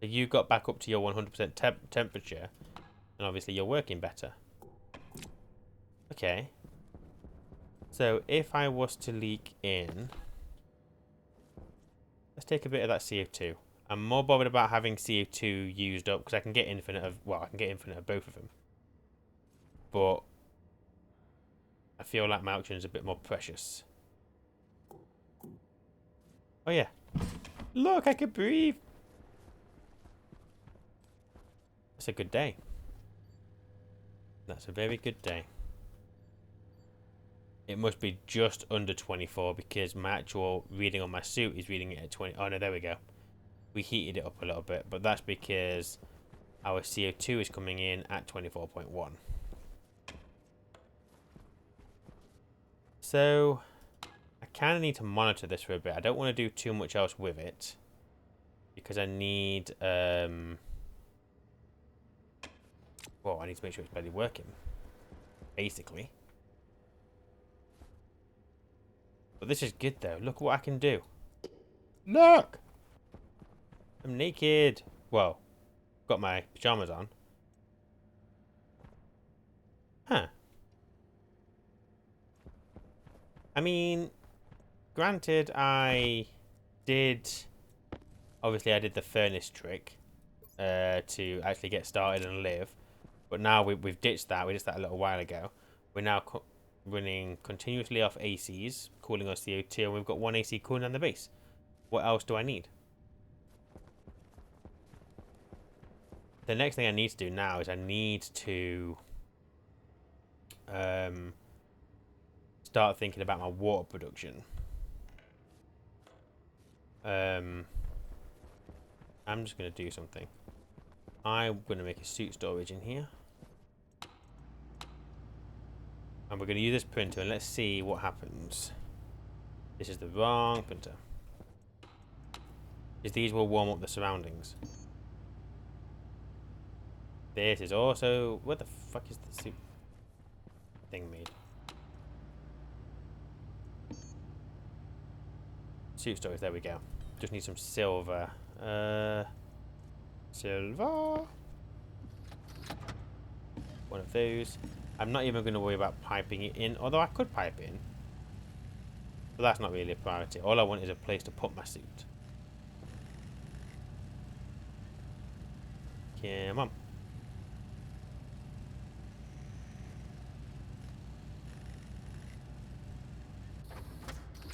So you got back up to your 100% temperature. And obviously you're working better. Okay. So if I was to leak in... Let's take a bit of that CO2. I'm more bothered about having CO2 used up because I can get infinite of... Well, I can get infinite of both of them. But I feel like my oxygen is a bit more precious. Oh yeah. Look, I can breathe. That's a good day. That's a very good day. It must be just under 24 because my actual reading on my suit is reading it at 20. Oh no, there we go. We heated it up a little bit, but that's because our CO2 is coming in at 24.1. So I kind of need to monitor this for a bit. I don't want to do too much else with it because I need well, I need to make sure it's barely working, basically. But this is good though. Look what I can do. Look! I'm naked. Well, got my pajamas on. Huh. I mean, granted, I did... Obviously, I did the furnace trick to actually get started and live. But now we've ditched that. We ditched that a little while ago. We're now running continuously off ACs, cooling our CO2, and we've got one AC cooling down the base. What else do I need? The next thing I need to do now is I need to start thinking about my water production. I'm just going to do something. I'm going to make a suit storage in here. And we're going to use this printer and let's see what happens. This is the wrong printer. Because these will warm up the surroundings. This is also... What the fuck is the suit thing made? Suit storage, there we go. Just need some silver. Silver. One of those. I'm not even going to worry about piping it in, although I could pipe it in. But that's not really a priority. All I want is a place to put my suit. Come on.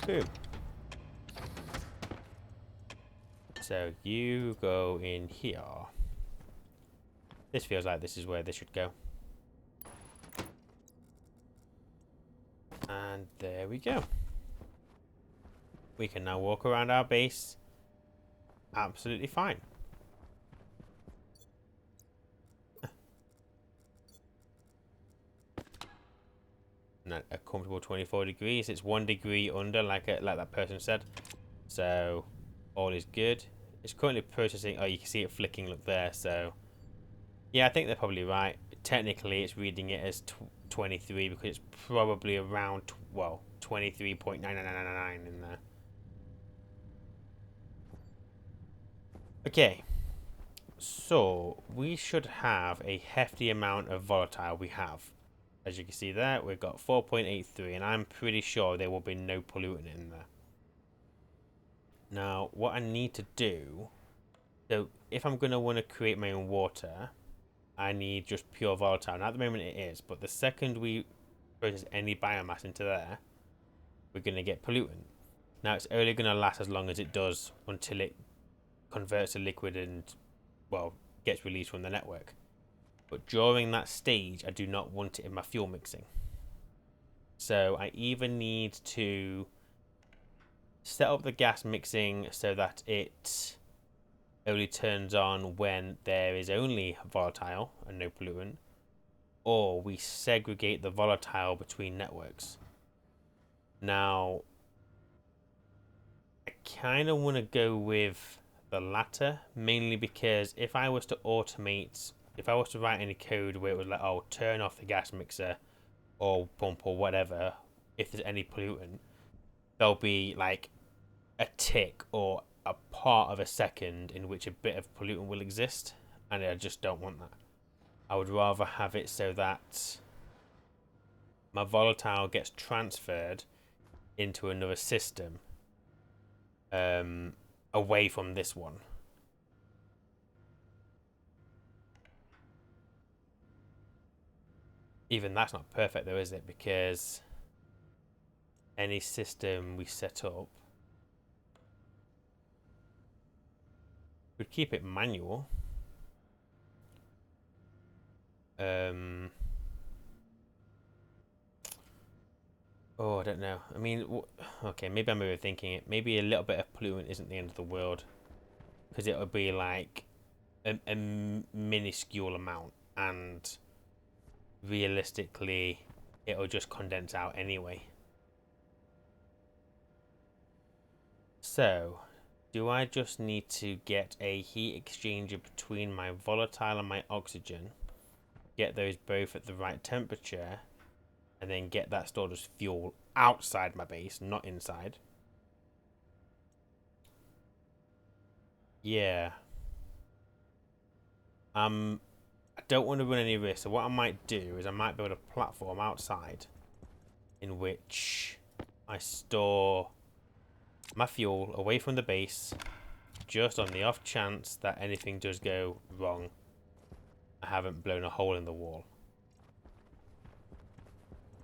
Boom. So you go in here. This feels like this is where this should go. And there we go. We can now walk around our base absolutely fine. Not a comfortable 24 degrees. It's 1 degree under, like that person said. So all is good. It's currently processing. Oh, you can see it flicking. Look there. So yeah, I think they're probably right. Technically, it's reading it as 23 because it's probably around. Well, 23.99999 in there. Okay, so we should have a hefty amount of volatile. We have, as you can see there, we've got 4.83, and I'm pretty sure there will be no pollutant in there. Now, what I need to do, so if I'm going to want to create my own water, I need just pure volatile. Now, at the moment it is, but the second we process any biomass into there, we're going to get pollutant. Now, it's only going to last as long as it does until it converts to liquid and, well, gets released from the network. But during that stage, I do not want it in my fuel mixing. So I either need to set up the gas mixing so that it only turns on when there is only volatile and no pollutant, or we segregate the volatile between networks. Now, I kind of want to go with the latter, mainly because if I was to automate, if I was to write any code where it was like, oh, turn off the gas mixer or pump or whatever, if there's any pollutant, there'll be like a tick or a part of a second in which a bit of pollutant will exist, and I just don't want that. I would rather have it so that my volatile gets transferred into another system away from this one. Even that's not perfect though, is it? Because any system we set up would keep it manual. Oh, I don't know. I mean, okay, maybe I'm overthinking it. Maybe a little bit of pollutant isn't the end of the world, because it would be like a minuscule amount, and realistically, it'll just condense out anyway. So, do I just need to get a heat exchanger between my volatile and my oxygen, get those both at the right temperature, and then get that stored as fuel outside my base, not inside? Yeah. I don't want to run any risk, so what I might do is I might build a platform outside in which I store my fuel away from the base, just on the off chance that anything does go wrong. I haven't blown a hole in the wall.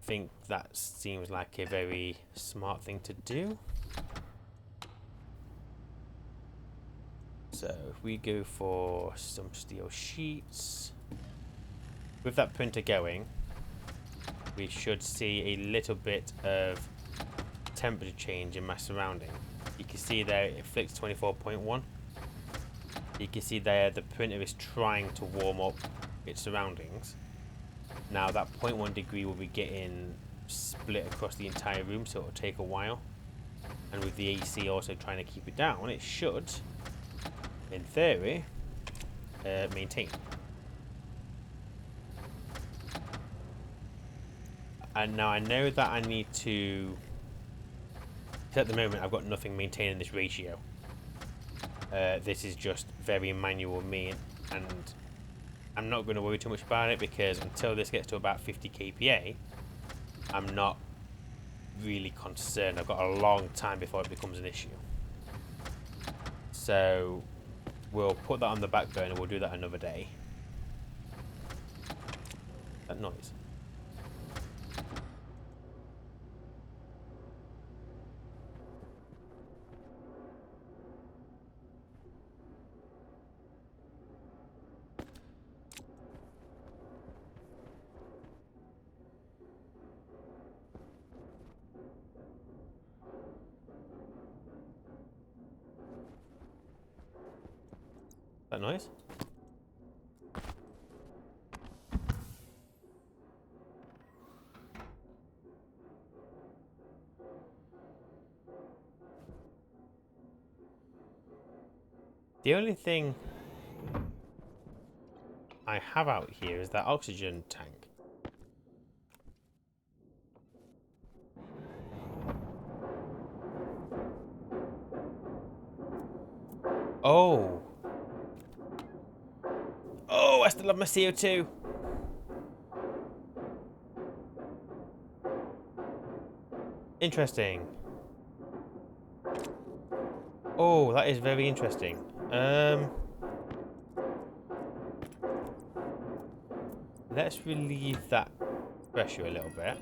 I think that seems like a very smart thing to do. So if we go for some steel sheets, with that printer going, we should see a little bit of temperature change in my surrounding. You can see there it flicks 24.1. You can see there the printer is trying to warm up its surroundings. Now that 0.1 degree will be getting split across the entire room, so it'll take a while. And with the AC also trying to keep it down, it should, in theory, maintain. And now I know that I need to, at the moment I've got nothing maintaining this ratio. This is just very manual me, and I'm not going to worry too much about it, because until this gets to about 50 kPa, I'm not really concerned. I've got a long time before it becomes an issue. So we'll put that on the back burner. We'll do that another day. That noise. That noise? The only thing I have out here is that oxygen tank. Oh, I still have my CO2. Interesting. Oh, that is very interesting. Let's relieve that pressure a little bit.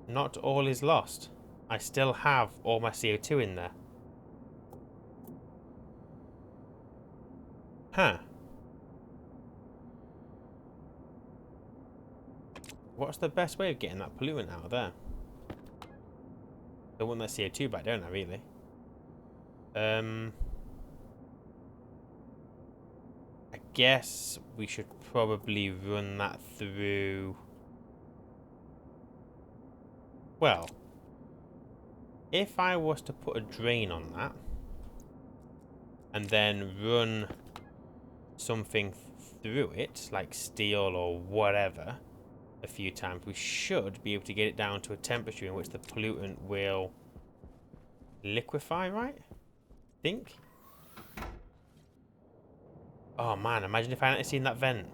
Not all is lost. I still have all my CO2 in there. Huh. What's the best way of getting that pollutant out of there? I want that CO2 back, don't I, really? I guess we should probably run that through... Well, if I was to put a drain on that and then run something through it, like steel or whatever, a few times, we should be able to get it down to a temperature in which the pollutant will liquefy, right? Think? Oh man, imagine if I hadn't seen that vent.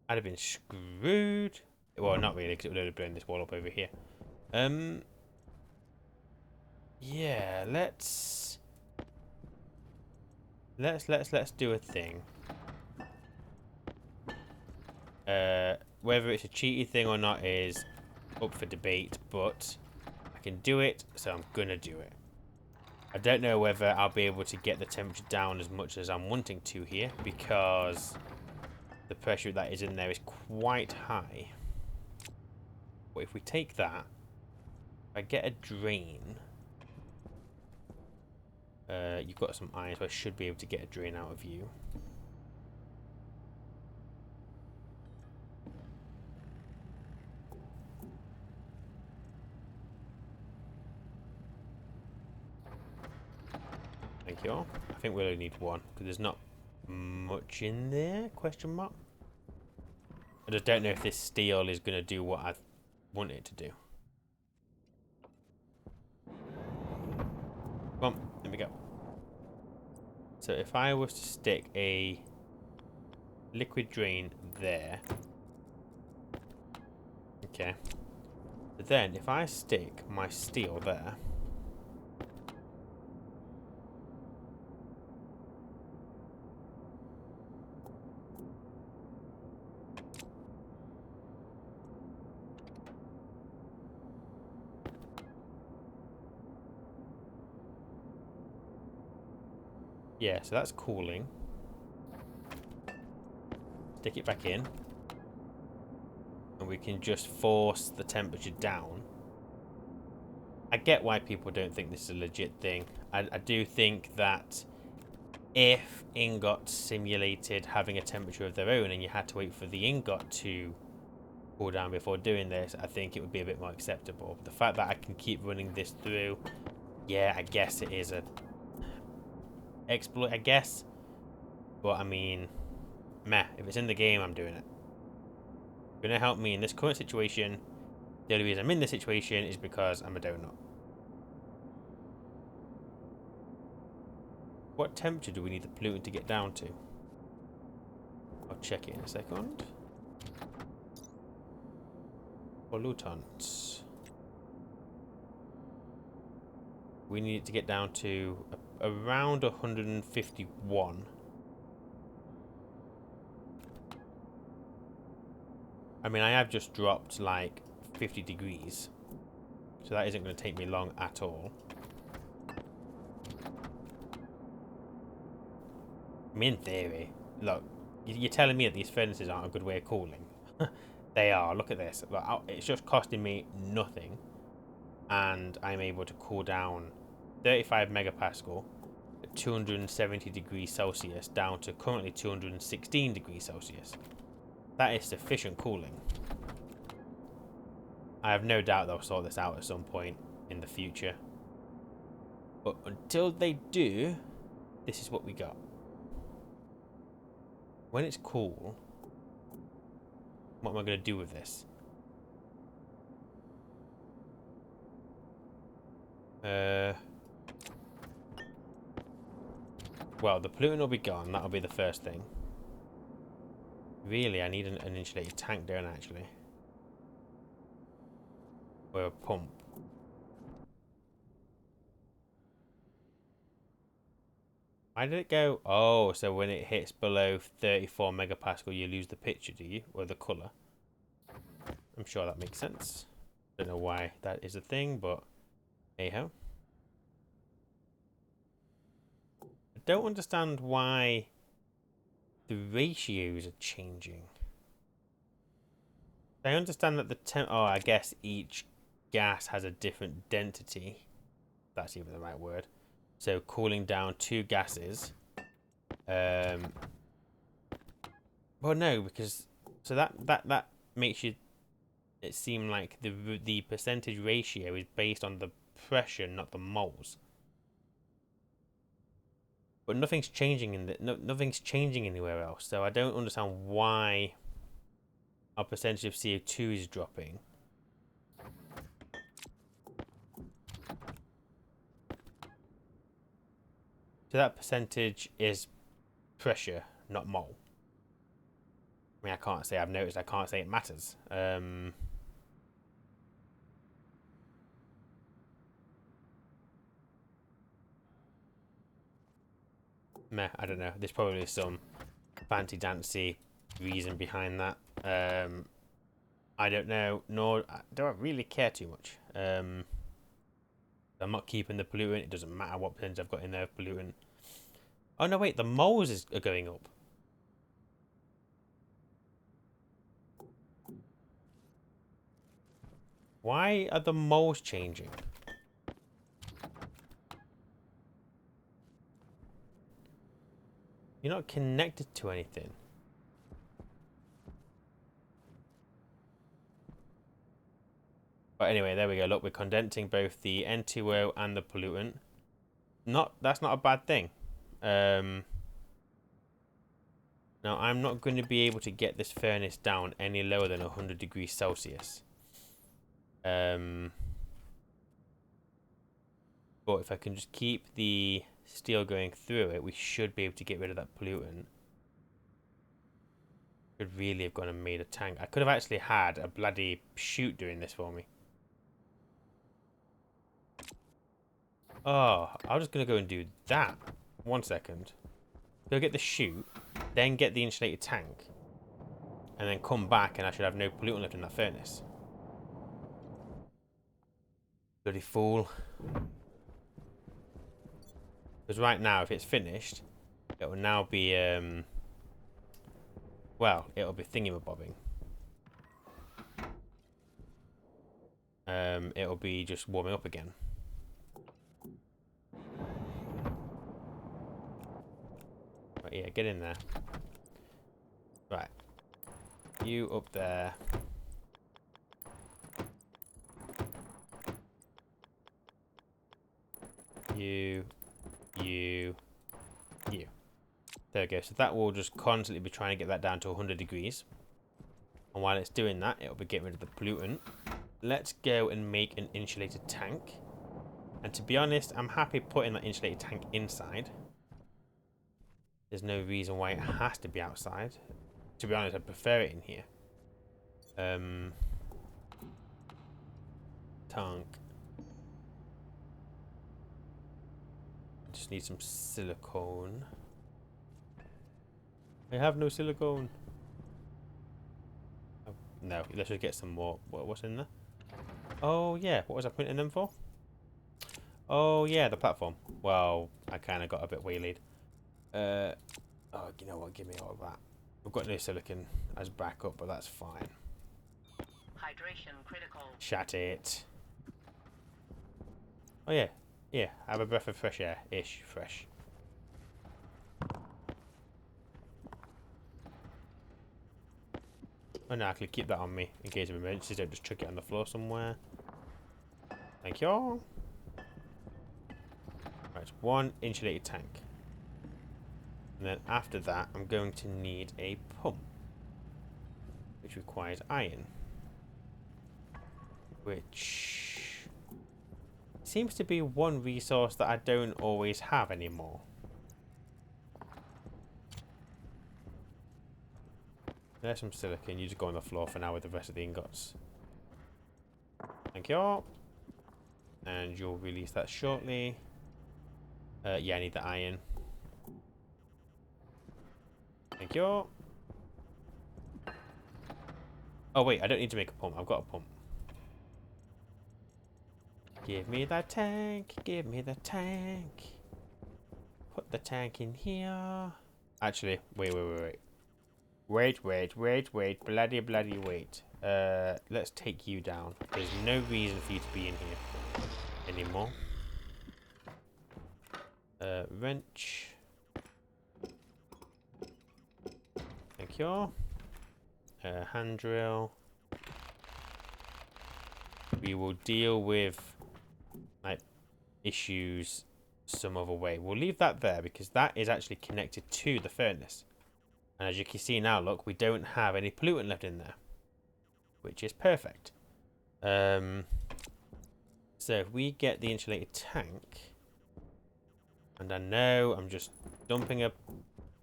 I'd have been screwed. Well, not really, because it would have blown this wall up over here. Yeah, let's do a thing. Whether it's a cheaty thing or not is up for debate, but I can do it, so I'm gonna do it. I don't know whether I'll be able to get the temperature down as much as I'm wanting to here, because the pressure that is in there is quite high. But if we take that, if I get a drain, you've got some iron, so I should be able to get a drain out of you. Thank you all. I think we only need one, because there's not much in there, question mark. I just don't know if this steel is going to do what I want it to do. Come on, there we go. So if I was to stick a liquid drain there. Okay. But then if I stick my steel there. Yeah, so that's cooling. Stick it back in. And we can just force the temperature down. I get why people don't think this is a legit thing. I do think that if ingot simulated having a temperature of their own and you had to wait for the ingot to cool down before doing this, I think it would be a bit more acceptable. But the fact that I can keep running this through, yeah, I guess it is a exploit, I guess. But I mean, meh, if it's in the game, I'm doing it. It's gonna help me in this current situation. The only reason I'm in this situation is because I'm a donut. What temperature do we need the pollutant to get down to? I'll check it in a second. Pollutants. We need it to get down to around 151. I mean, I have just dropped like 50 degrees. So that isn't going to take me long at all. I mean, in theory, look, you're telling me that these furnaces aren't a good way of cooling. They are. Look at this. Look, it's just costing me nothing. And I'm able to cool down 35 megapascal at 270 degrees Celsius down to currently 216 degrees Celsius. That is sufficient cooling. I have no doubt they'll sort this out at some point in the future. But until they do, this is what we got. When it's cool, What am I going to do with this? Well, the pollutant will be gone. That'll be the first thing. Really, I need an insulated tank, don't I, actually? Or a pump. Why did it go? Oh, so when it hits below 34 megapascal, you lose the picture, do you? Or the colour? I'm sure that makes sense. Don't know why that is a thing, but hey ho. I don't understand why the ratios are changing. I understand that the temp. Oh, I guess each gas has a different density. That's even the right word. So cooling down two gases. Well, no, because so that makes you it seem like the percentage ratio is based on the pressure, not the moles. But nothing's changing in nothing's changing anywhere else. So I don't understand why our percentage of CO2 is dropping. So that percentage is pressure, not mole. I mean, I can't say I've noticed. I can't say it matters. Meh, I don't know. There's probably some fancy dancy reason behind that. I don't know, nor do I really care too much. I'm not keeping the pollutant. It doesn't matter what percentage I've got in there of pollutant. Oh no, wait, the moles are going up. Why are the moles changing? You're not connected to anything. But anyway, there we go. Look, we're condensing both the N2O and the pollutant. That's not a bad thing. Now, I'm not going to be able to get this furnace down any lower than 100 degrees Celsius. But if I can just keep the steel going through it, we should be able to get rid of that pollutant. Could really have gone and made a tank. I could have actually had a bloody chute doing this for me. Oh, I was just going to go and do that. 1 second. Go get the chute, then get the insulated tank, and then come back and I should have no pollutant left in that furnace. Bloody fool. Because right now, if it's finished, it will now be, well, it'll be thingamabobbing. It'll be just warming up again. Right, yeah, get in there. Right. You up there. You. There we go. So that will just constantly be trying to get that down to 100 degrees. And while it's doing that, it'll be getting rid of the pollutant. Let's go and make an insulated tank. And to be honest, I'm happy putting that insulated tank inside. There's no reason why it has to be outside. To be honest, I prefer it in here. Tank. Just need some silicone. I have no silicone. Oh, no, let's just get some more. What's in there? Oh, yeah. What was I putting them for? Oh, yeah, the platform. Well, I kind of got a bit waylaid. Oh, you know what? Give me all of that. We've got no silicon as backup, but that's fine. Hydration critical. Shat it. Oh, yeah. Yeah, have a breath of fresh air-ish, fresh. Oh no, I could keep that on me in case of emergencies. Don't just chuck it on the floor somewhere. Thank you all. Right, one insulated tank. And then after that, I'm going to need a pump. Which which requires iron. Which seems to be one resource that I don't always have anymore. There's some silicon. You just go on the floor for now with the rest of the ingots. Thank you. And you'll release that shortly. Yeah, I need the iron. Thank you. Oh, wait. I don't need to make a pump. I've got a pump. Give me that tank. Give me the tank. Put the tank in here. Actually, wait. Wait. Bloody wait. Let's take you down. There's no reason for you to be in here anymore. Wrench. Thank you. Hand drill. We will deal with like issues some other way. We'll leave that there because that is actually connected to the furnace. And as you can see now, look, we don't have any pollutant left in there, which is perfect. So if we get the insulated tank, and I know I'm just dumping a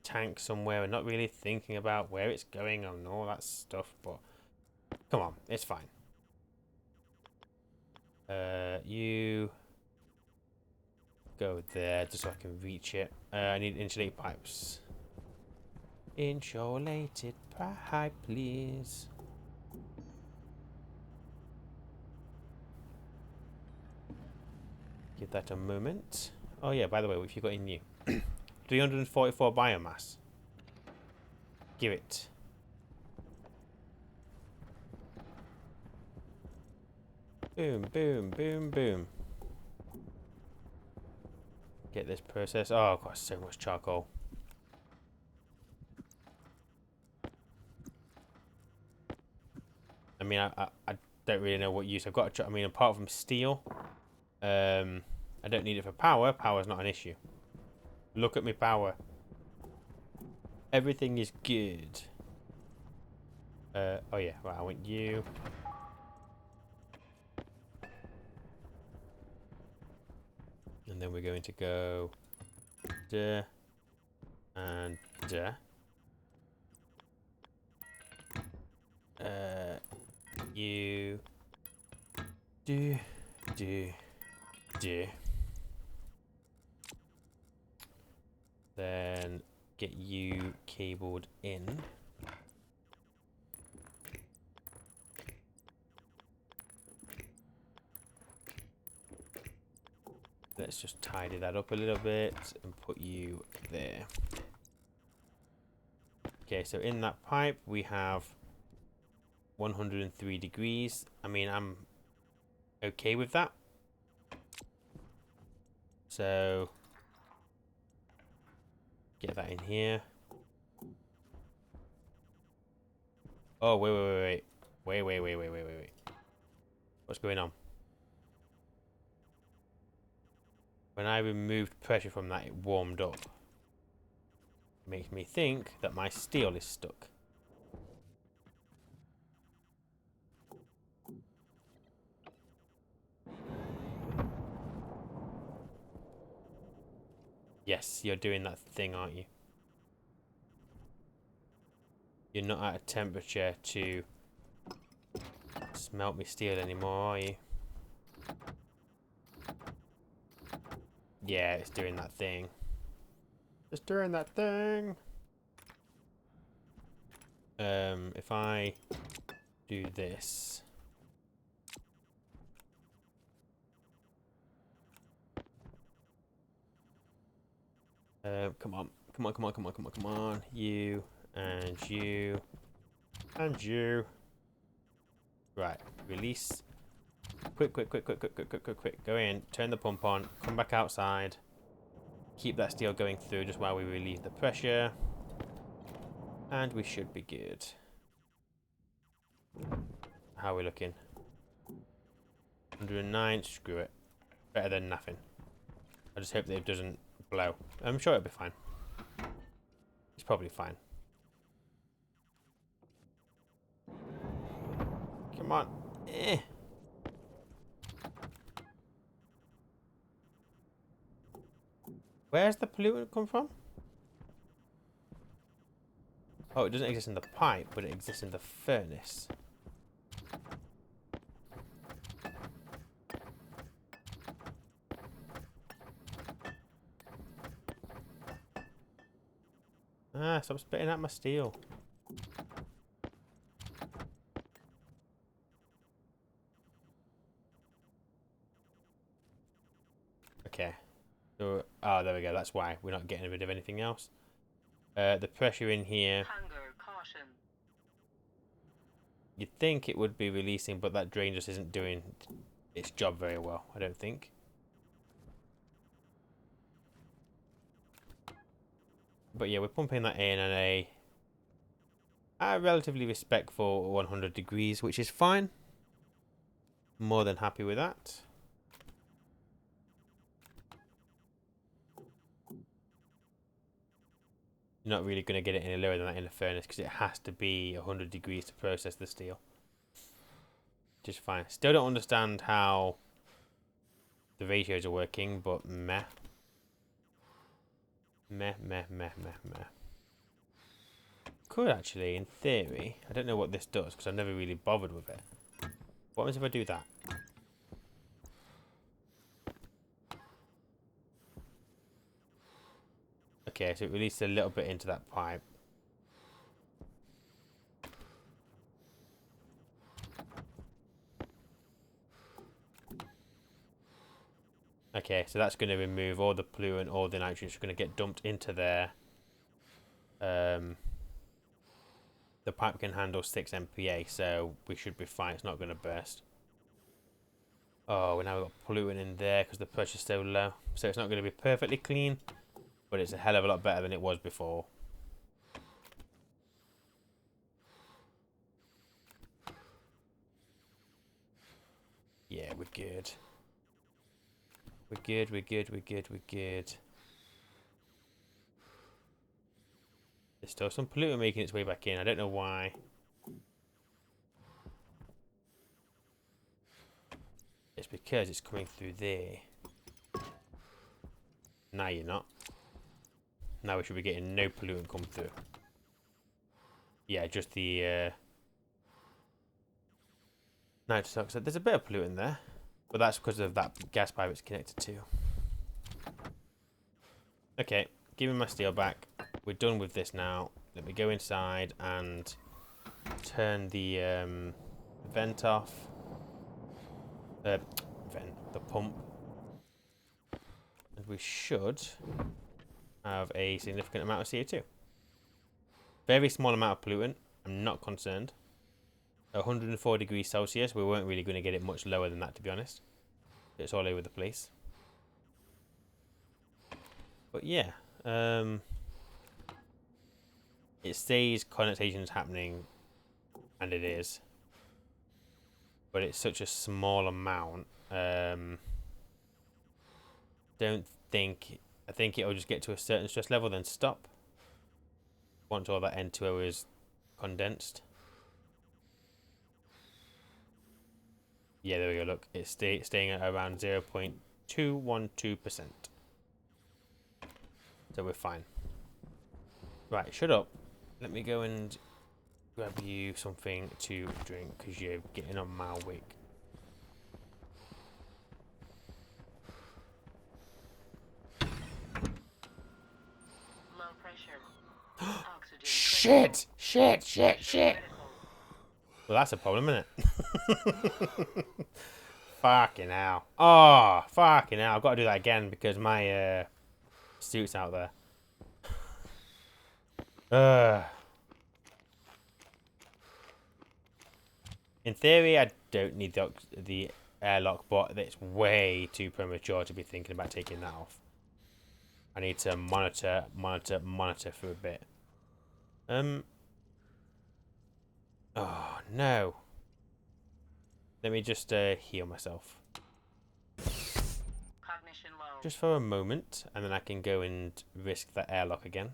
tank somewhere and not really thinking about where it's going and all that stuff, but come on, it's fine. You go there just so I can reach it. I need insulated pipes. Insulated pipe, please. Give that a moment. Oh yeah, by the way, if you got in new 344 biomass. Give it. Boom. Get this process. Oh, I've got so much charcoal. I mean, I don't really know what use I've got. I mean, apart from steel, I don't need it for power. Power's not an issue. Look at me power. Everything is good. Oh yeah, right, I want you. And then we're going to go duh and duh. You do. Then get you cabled in. Let's just tidy that up a little bit and put you there. Okay, so in that pipe we have 103 degrees. I mean, I'm okay with that. So get that in here. Oh, wait. What's going on? When I removed pressure from that, it warmed up. Makes me think that my steel is stuck. Yes, you're doing that thing, aren't you? You're not at a temperature to smelt me steel anymore, are you? Yeah, it's doing that thing. It's doing that thing. If I do this. Come on. You and you and you. Right, release. Quick. Go in, turn the pump on, come back outside. Keep that steel going through just while we relieve the pressure. And we should be good. How are we looking? 109, screw it. Better than nothing. I just hope that it doesn't blow. I'm sure it'll be fine. It's probably fine. Come on. Eh. Where's the pollutant come from? Oh, it doesn't exist in the pipe, but it exists in the furnace. Ah, stop spitting out my steel. Okay. So, oh, there we go. That's why we're not getting rid of anything else. The pressure in here. Hunger caution. You'd think it would be releasing, but that drain just isn't doing its job very well, I don't think. But yeah, we're pumping that in at a relatively respectful 100 degrees, which is fine. More than happy with that. You're not really going to get it any lower than that in a furnace because it has to be 100 degrees to process the steel. Which is fine. Still don't understand how the ratios are working, but meh. Meh. Could actually, in theory, I don't know what this does because I've never really bothered with it. What happens if I do that? Okay, so it released a little bit into that pipe. Okay, so that's going to remove all the pollutant, all the nitrogen is going to get dumped into there. The pipe can handle 6 MPa, so we should be fine. It's not going to burst. Oh, we now got pollutant in there because the pressure's so low. So it's not going to be perfectly clean, but it's a hell of a lot better than it was before. Yeah, we're good. We're good. There's still some pollutant making its way back in. I don't know why. It's because it's coming through there. Now you're not. Now we should be getting no pollutant come through. Yeah, just the nitrous oxide. There's a bit of pollutant there, but that's because of that gas pipe it's connected to. Okay, give me my steel back. We're done with this now. Let me go inside and turn the vent off. The pump. And we should have a significant amount of CO2. Very small amount of pollutant. I'm not concerned. 104 degrees Celsius. We weren't really going to get it much lower than that, to be honest. It's all over the place. But yeah. It says condensation is happening, and it is. But it's such a small amount. Don't think. I think it'll just get to a certain stress level, then stop. Once all that N2O is condensed. Yeah, there we go. Look, it's staying at around 0.212%. So we're fine. Right, shut up. Let me go and grab you something to drink because you're getting on my wig. Low pressure. Oxygen Shit! Shit! critical. Well, that's a problem, isn't it? Fucking hell. Oh, fucking hell. I've got to do that again because my suit's out there. In theory, I don't need the airlock, but it's way too premature to be thinking about taking that off. I need to monitor for a bit. Oh, no. Let me just heal myself. Cognition low. Just for a moment, and then I can go and risk that airlock again.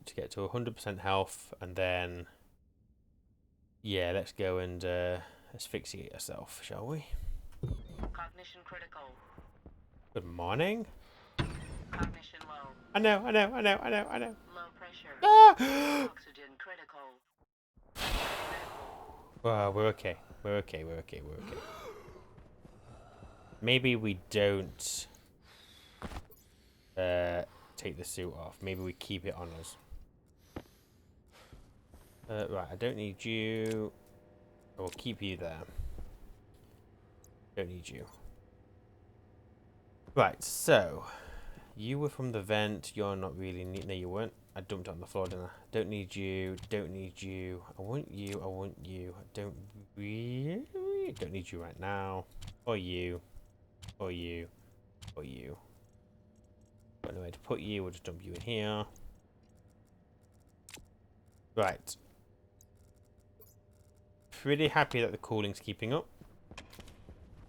to get to 100% health, and then yeah, let's go and asphyxiate ourselves, shall we? Cognition critical. Good morning. Cognition low. I know. Low pressure. Ah! Oxygen critical. Well, we're okay. We're okay. Maybe we don't take the suit off. Maybe we keep it on us. Right, I don't need you. I will keep you there. Don't need you. Right, so you were from the vent. You're not really neat. No, you weren't. I dumped it on the floor, didn't I? Don't need you. Don't need you. I want you. I want you. I don't really. Don't need you right now. Or you. Or you. Or you. Got nowhere to put you. We'll just dump you in here. Right. Pretty happy that the cooling's keeping up.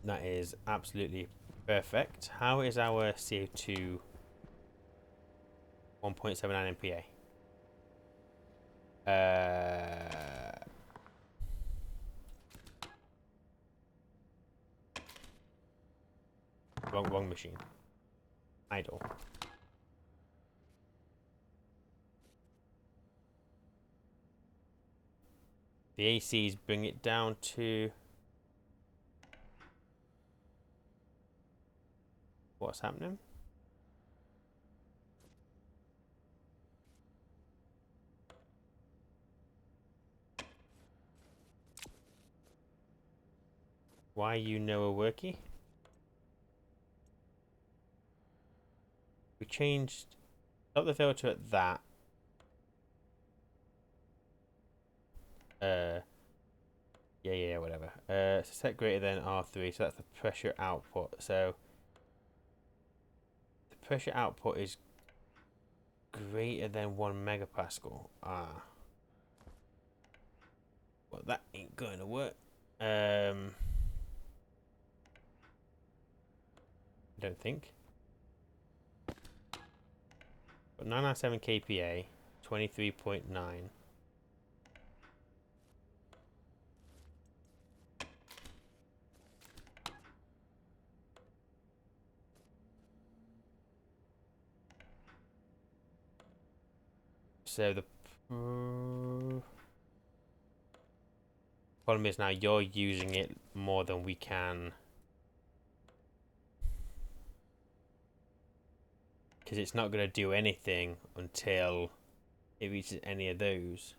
That is absolutely perfect. How is our CO2 1.79 MPa? Wrong machine. Idle. The ACs bring it down to... What's happening? Why you know a worky? We changed... Up the filter at that. Yeah, whatever. So set greater than R3, so that's the pressure output. So the pressure output is greater than 1 megapascal. Ah. Well, that ain't going to work. I don't think. But 997 kPa, 23.9. So the problem is now you're using it more than we can, because it's not going to do anything until it reaches any of those.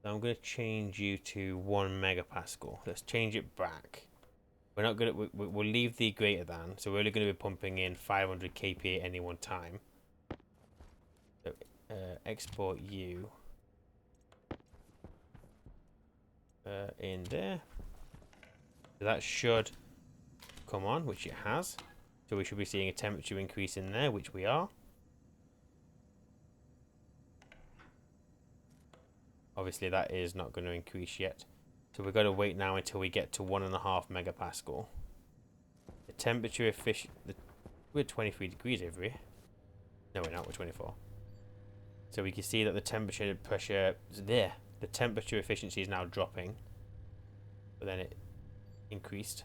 So I'm going to change you to 1 megapascal. Let's change it back. We're not going to. We'll leave the greater than. So we're only going to be pumping in 500 kPa at any one time. So export you in there. So that should come on, which it has. So we should be seeing a temperature increase in there, which we are. Obviously that is not going to increase yet. So we've got to wait now until we get to 1.5 megapascal. The temperature efficient... We're 23 degrees over here. No, we're not. We're 24. So we can see that the temperature pressure is there. The temperature efficiency is now dropping. But then it increased.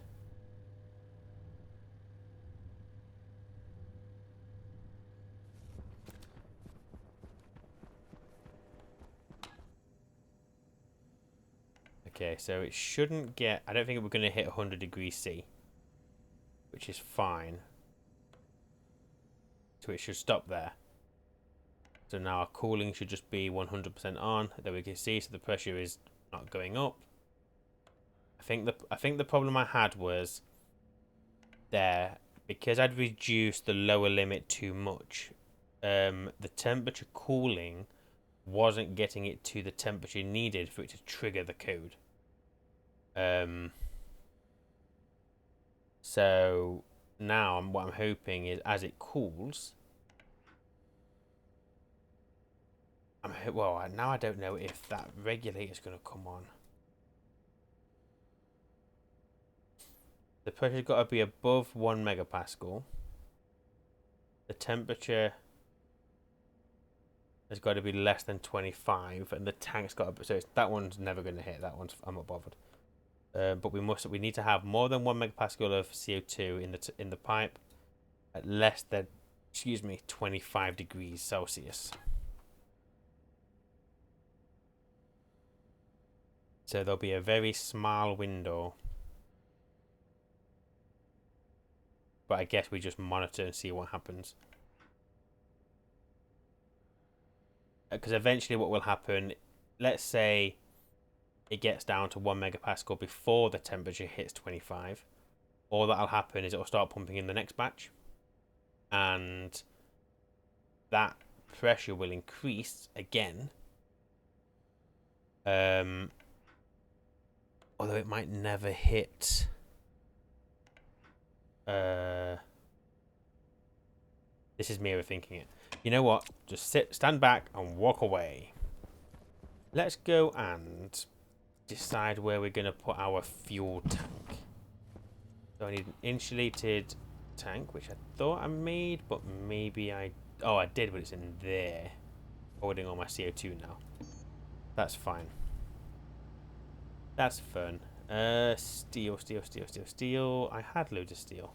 Okay, so it shouldn't get... I don't think we're going to hit 100 degrees C. Which is fine. So it should stop there. So now our cooling should just be 100% on. There we can see, so the pressure is not going up. I think the problem I had was there, because I'd reduced the lower limit too much. The temperature cooling wasn't getting it to the temperature needed for it to trigger the code. So now what I'm hoping is as it cools, well, now I don't know if that regulator is going to come on. The pressure's got to be above 1 megapascal. The temperature has got to be less than 25, and the tank's got to, so that one's never going to hit. That one's, I'm not bothered. But we need to have more than 1 megapascal of CO2 in the pipe at less than, 25 degrees Celsius. So there'll be a very small window. But I guess we just monitor and see what happens. Because eventually what will happen, let's say it gets down to 1 megapascal before the temperature hits 25. All that'll happen is it'll start pumping in the next batch. And that pressure will increase again. Although it might never hit. This is me overthinking it. You know what? Just stand back and walk away. Let's go and decide where we're going to put our fuel tank. So I need an insulated tank, which I thought I made, but maybe I... Oh, I did, but it's in there. Holding all my CO2 now. That's fine. That's fun. Steel. I had loads of steel.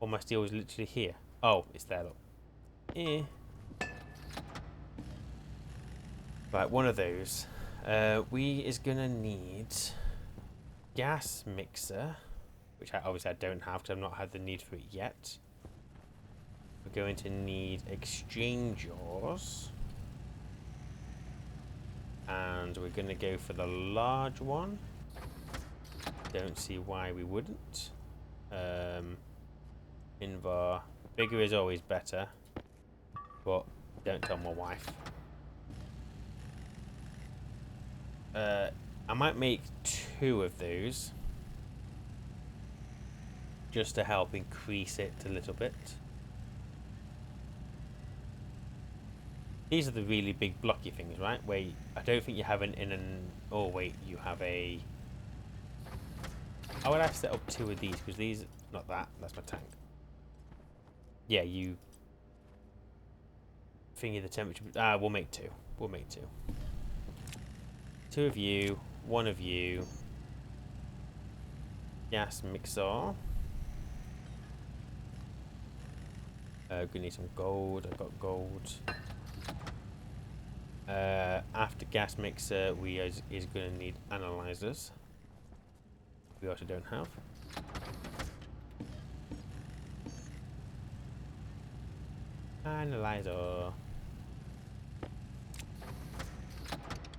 All my steel was literally here. Oh, it's there, look. Right, one of those. We is gonna need gas mixer, which obviously I don't have because I've not had the need for it yet. We're going to need exchangers. And we're gonna go for the large one. Don't see why we wouldn't. Invar. Bigger is always better. But don't tell my wife. I might make 2 of those. Just to help increase it a little bit. These are the really big blocky things, right? Where I don't think you have an in an... Oh wait, you have a... I would have to set up 2 of these because these... Not that, that's my tank. Yeah, you... Thingy the temperature... we'll make 2. We'll make 2. 2 of you, 1 of you. Gas mixer. Gonna need some gold. I've got gold. After gas mixer, we is gonna need analyzers. We also don't have. Analyzer.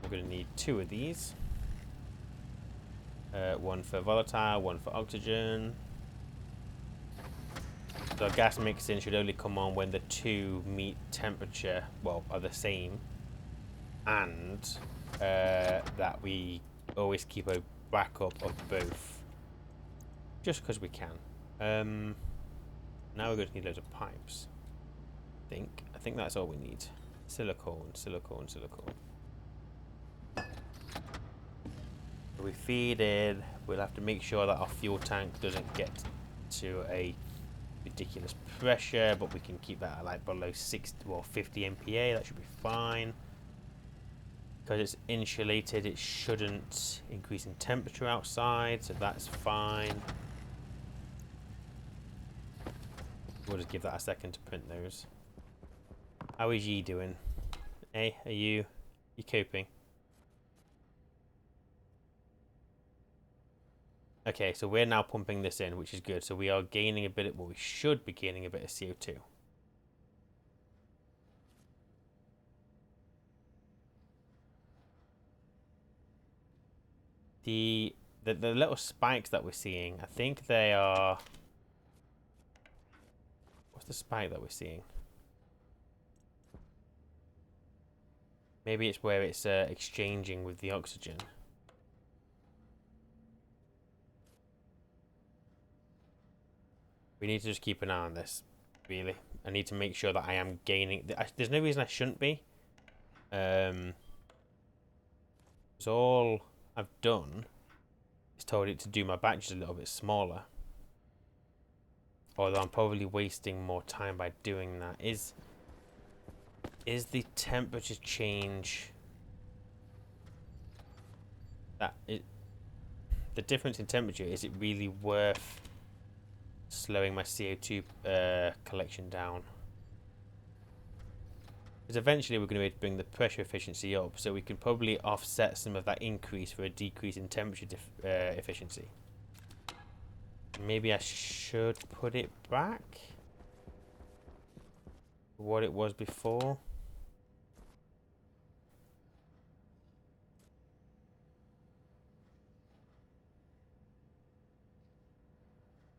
We're going to need 2 of these. 1 for volatile, 1 for oxygen. So gas mixing should only come on when the 2 meet temperature, well, are the same. And that we always keep a backup of both. Just because we can. Now we're going to need loads of pipes. I think that's all we need. Silicone. We feed in. We'll have to make sure that our fuel tank doesn't get to a ridiculous pressure, but we can keep that at like below 50 MPa. That should be fine. Because it's insulated, it shouldn't increase in temperature outside, so that's fine. We'll just give that a second to print those. How is ye doing? Hey, are you coping? Okay, so we're now pumping this in, which is good. So we are gaining a bit of, well, we should be gaining a bit of CO2. The little spikes that we're seeing, I think they are... What's the spike that we're seeing? Maybe it's where it's exchanging with the oxygen. We need to just keep an eye on this, really. I need to make sure that I am gaining... There's no reason I shouldn't be. So all I've done is told it to do my batches a little bit smaller. Although I'm probably wasting more time by doing that. Is the temperature change the difference in temperature, is it really worth slowing my CO2 collection down? Because eventually we're going to be able to bring the pressure efficiency up, so we can probably offset some of that increase for a decrease in temperature efficiency. Maybe I should put it back to what it was before.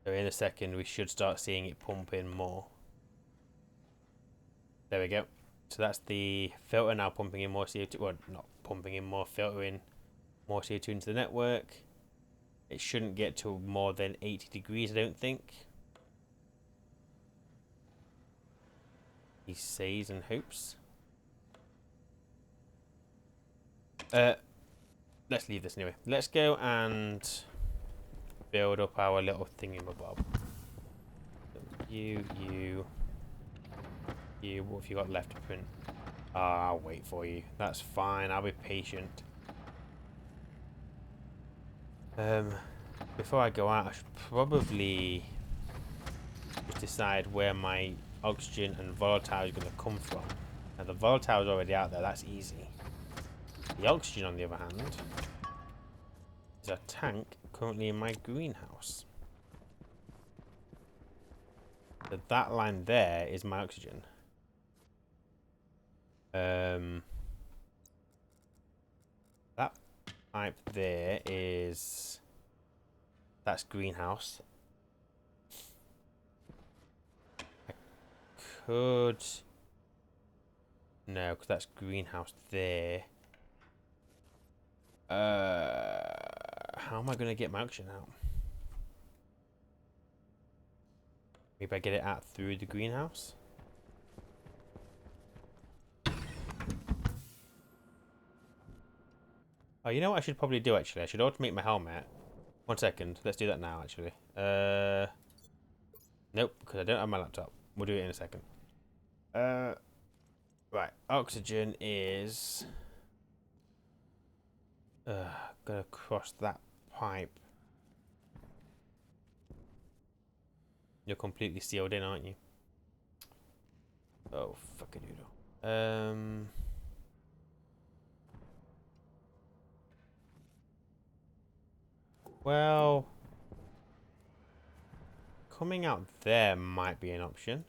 So in a second we should start seeing it pump in more. There we go. So that's the filter now pumping in more CO2. Well, not pumping in more, filtering more CO2 into the network. It shouldn't get to more than 80 degrees, I don't think. He says and hopes. Let's leave this anyway. Let's go and build up our little thingamabob. You. What have you got left to print? I'll wait for you. That's fine. I'll be patient. Before I go out, I should probably just decide where my oxygen and volatile is going to come from. Now the volatile is already out there. That's easy. The oxygen, on the other hand, is a tank currently in my greenhouse. So that line there is my oxygen. That pipe there is... That's greenhouse. I could... No, because that's greenhouse there. How am I going to get my oxygen out? Maybe I get it out through the greenhouse? Oh, you know what I should probably do, actually? I should automate my helmet. 1 second. Let's do that now, actually. Nope, because I don't have my laptop. We'll do it in a second. Right. Oxygen is... gotta cross that pipe. You're completely sealed in, aren't you? Oh, fucking doodle. Well, coming out there might be an option.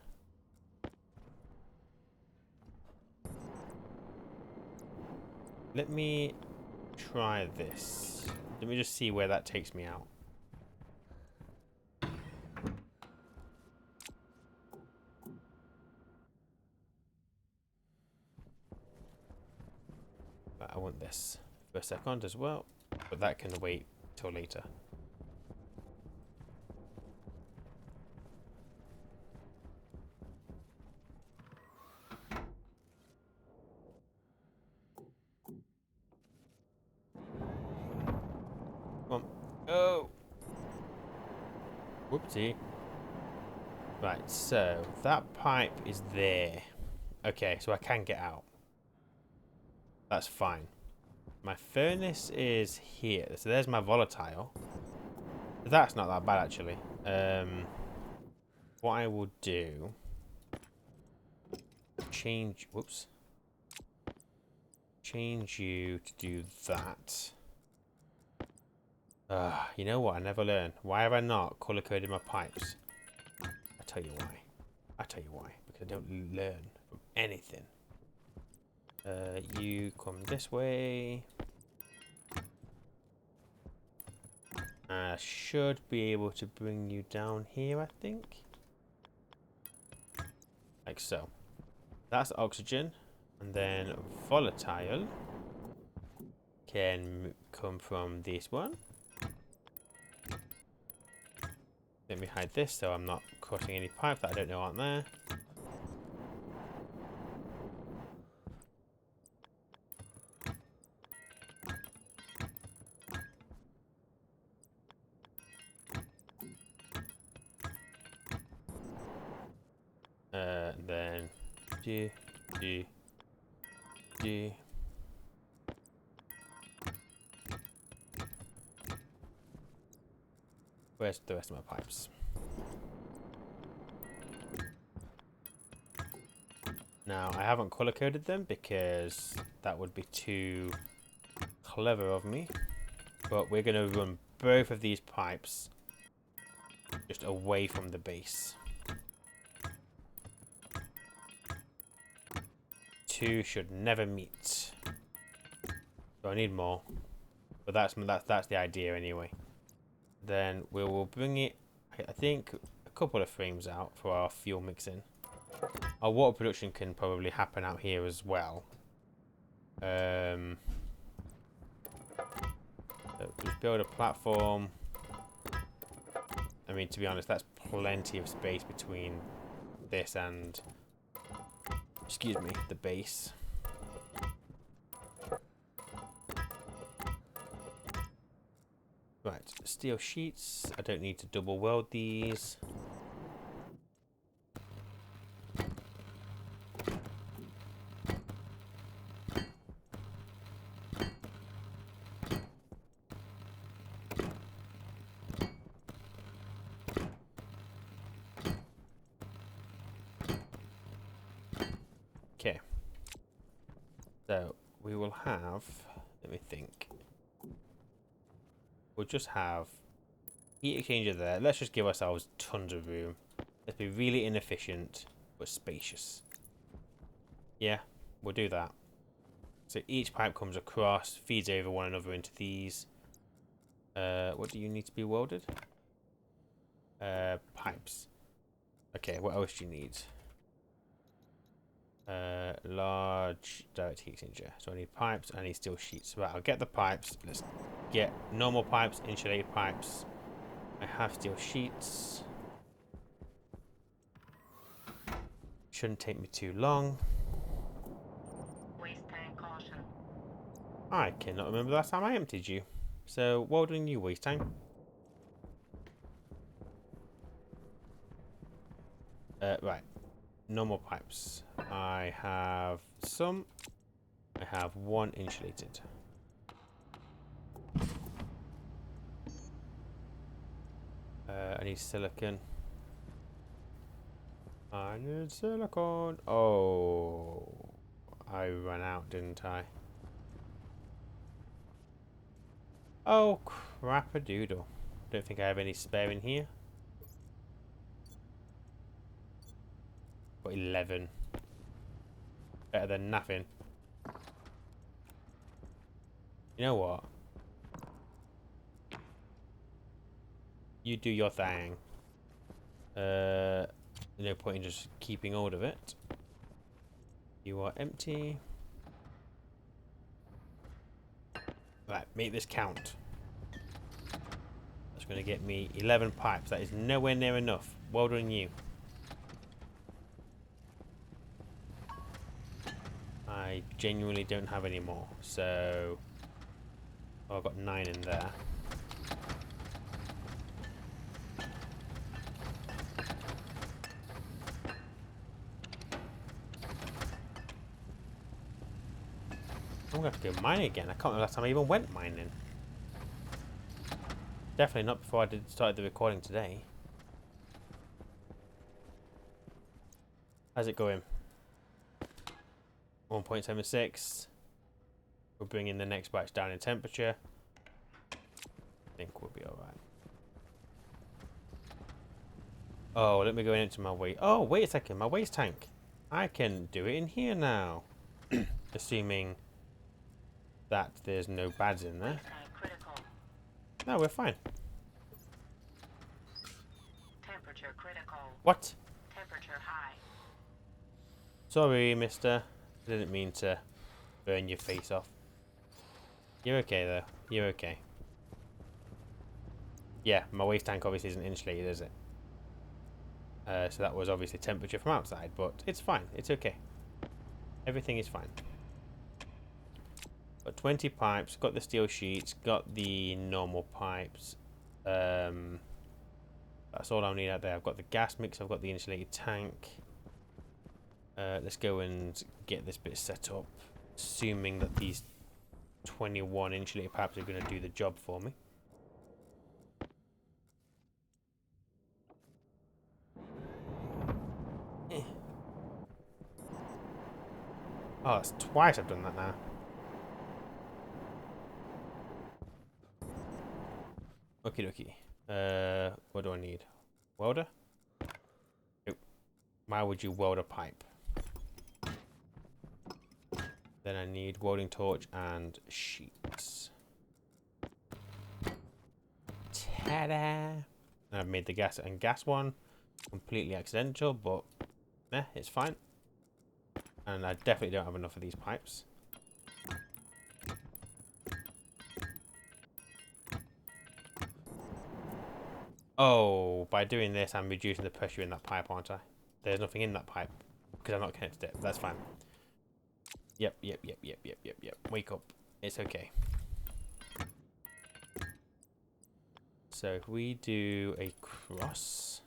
Let me try this. Let me just see where that takes me out. But I want this for a second as well, but that can wait till later. Come on. Oh! Whoopsie. Right, so that pipe is there. Okay, so I can get out. That's fine. My furnace is here. So there's my volatile. That's not that bad, actually. What I will do... Change... Whoops. Change you to do that. You know what? I never learn. Why have I not color-coded my pipes? I tell you why. I tell you why. Because I don't learn from anything. You come this way. I should be able to bring you down here, I think. Like so. That's oxygen. And then volatile can come from this one. Let me hide this so I'm not crossing any pipe that I don't know aren't there. Then do. do. Where's the rest of my pipes? Now, I haven't color coded them because that would be too clever of me. But we're going to run both of these pipes just away from the base. 2 should never meet. So I need more. But that's the idea anyway. Then we will bring it, I think, a couple of frames out for our fuel mixing. Our water production can probably happen out here as well. So just build a platform. I mean, to be honest, that's plenty of space between this and, excuse me, the base. Right, steel sheets. I don't need to double weld these. Okay. So we will have, let me think. We'll just have heat exchanger there. Let's just give ourselves tons of room. Let's be really inefficient, but spacious. Yeah, we'll do that. So each pipe comes across, feeds over one another into these. What do you need to be welded? Pipes. Okay, what else do you need? Large direct heat exchanger. So I need pipes, I need steel sheets. Right, I'll get the pipes. Let's get normal pipes, insulated pipes. I have steel sheets. Shouldn't take me too long. Waste tank caution. I cannot remember the last time I emptied you. So, well done you, waste tank. Right. Normal pipes. I have some. I have 1 insulated. I need silicon. I need silicon. Oh, I ran out, didn't I? Oh, crap-a-doodle. Don't think I have any spare in here. Got 11. Better than nothing. You know what? You do your thing. No point in just keeping hold of it. You are empty. Right, make this count. That's going to get me 11 pipes. That is nowhere near enough. Well done you. I genuinely don't have any more. So, oh, I've got 9 in there. I'm going to have to go mining again. I can't remember the last time I even went mining. Definitely not before I started the recording today. How's it going? 1.76. We're bringing the next batch down in temperature. I think we'll be alright. Oh, let me go into my waste. Oh, wait a second. My waste tank. I can do it in here now. Assuming that there's no bads in there. Waste tank critical. No, we're fine. Temperature critical. What? Temperature high. Sorry, mister. I didn't mean to burn your face off. You're okay, though. You're okay. Yeah, my waste tank obviously isn't insulated, is it? So that was obviously temperature from outside, but it's fine. It's okay. Everything is fine. Got 20 pipes, got the steel sheets, got the normal pipes. That's all I need out there. I've got the gas mix, I've got the insulated tank. Let's go and get this bit set up. assuming that these 21 insulated pipes are going to do the job for me. Oh, it's twice I've done that now. Okie dokie. What do I need? Welder? Nope. Why would you weld a pipe? Then I need welding torch and sheets. Ta-da! And I've made the gas and gas one. Completely accidental, but it's fine. And I definitely don't have enough of these pipes. Oh, by doing this, I'm reducing the pressure in that pipe, aren't I? There's nothing in that pipe because I'm not connected to it. That's fine. Yep. Wake up. It's okay. So if we do a cross.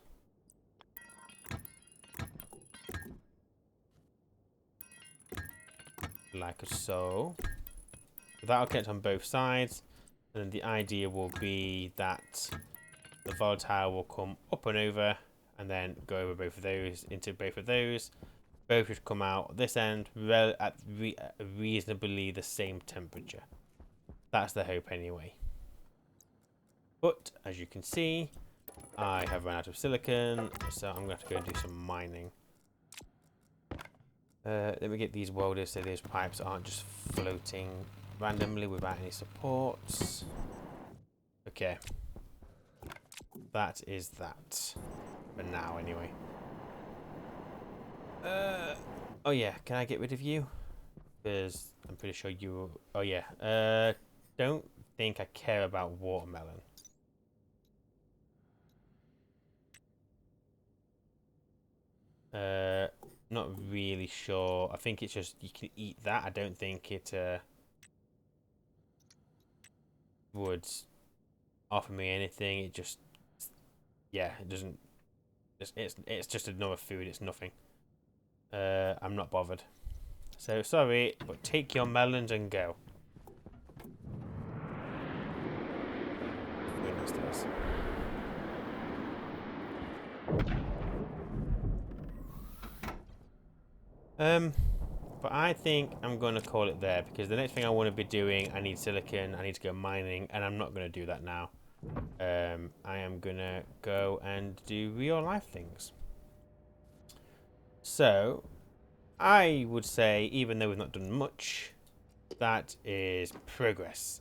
Like so. That'll connect on both sides. And then the idea will be that the volatile will come up and over and then go over both of those into both of those. Both should come out this end at reasonably the same temperature. That's the hope anyway. But as you can see, I have run out of silicon, so I'm going to have to go and do some mining. Let me get these welded so those pipes aren't just floating randomly without any supports. Okay. That is that. For now, anyway. Oh yeah, can I get rid of you? Because I'm pretty sure you... Oh yeah. Don't think I care about watermelon. Not really sure. I think it's just you can eat that. I don't think it would offer me anything. It just, yeah, it doesn't. It's just another food. It's nothing. I'm not bothered. So sorry, but take your melons and go. Goodness knows. But I think I'm going to call it there because the next thing I want to be doing, I need silicon, I need to go mining, and I'm not going to do that now. I am going to go and do real life things. So, I would say, even though we've not done much, that is progress.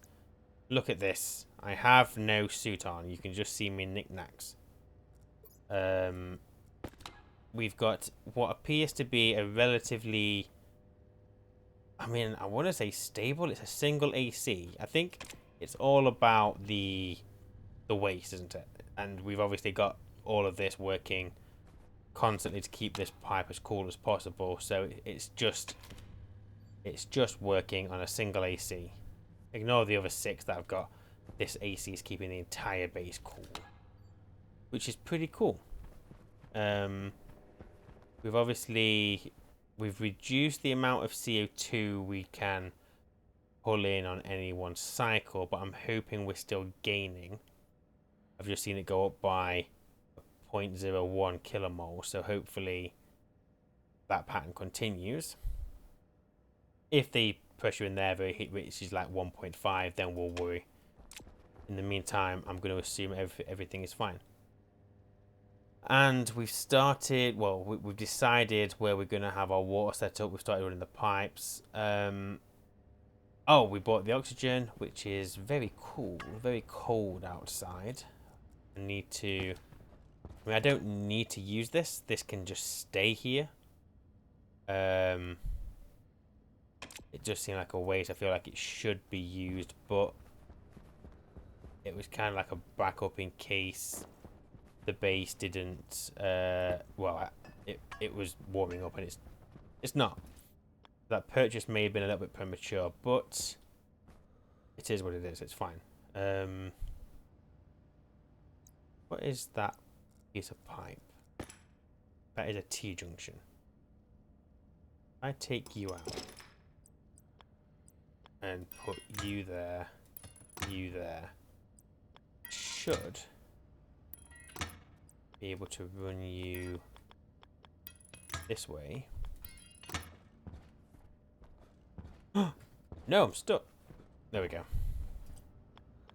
Look at this. I have no suit on. You can just see me knickknacks. We've got what appears to be a relatively... I mean, I want to say stable. It's a single AC. I think it's all about the waste, isn't it? And we've obviously got all of this working constantly to keep this pipe as cool as possible. So it's just working on a single AC. Ignore the other 6 that I've got. This AC is keeping the entire base cool, which is pretty cool. We've reduced the amount of CO2 we can pull in on any one cycle, but I'm hoping we're still gaining. I've just seen it go up by 0.01 kilomole, so hopefully that pattern continues. If the pressure in there reaches like 1.5, then we'll worry. In the meantime, I'm going to assume everything is fine. And we've started, well, we've decided where we're going to have our water set up. We've started running the pipes. Oh, we bought the oxygen, which is very cool. Very cold outside. I need to... I mean, I don't need to use this. This can just stay here. It just seemed like a waste. I feel like it should be used, but it was kind of like a backup in case the base didn't well, it was warming up, and it's not. That purchase may have been a little bit premature, but it is what it is. It's fine. What is that piece of pipe? That is a T-junction. I take you out. and put you there, you there. Should be able to run you this way. No, I'm stuck. There we go.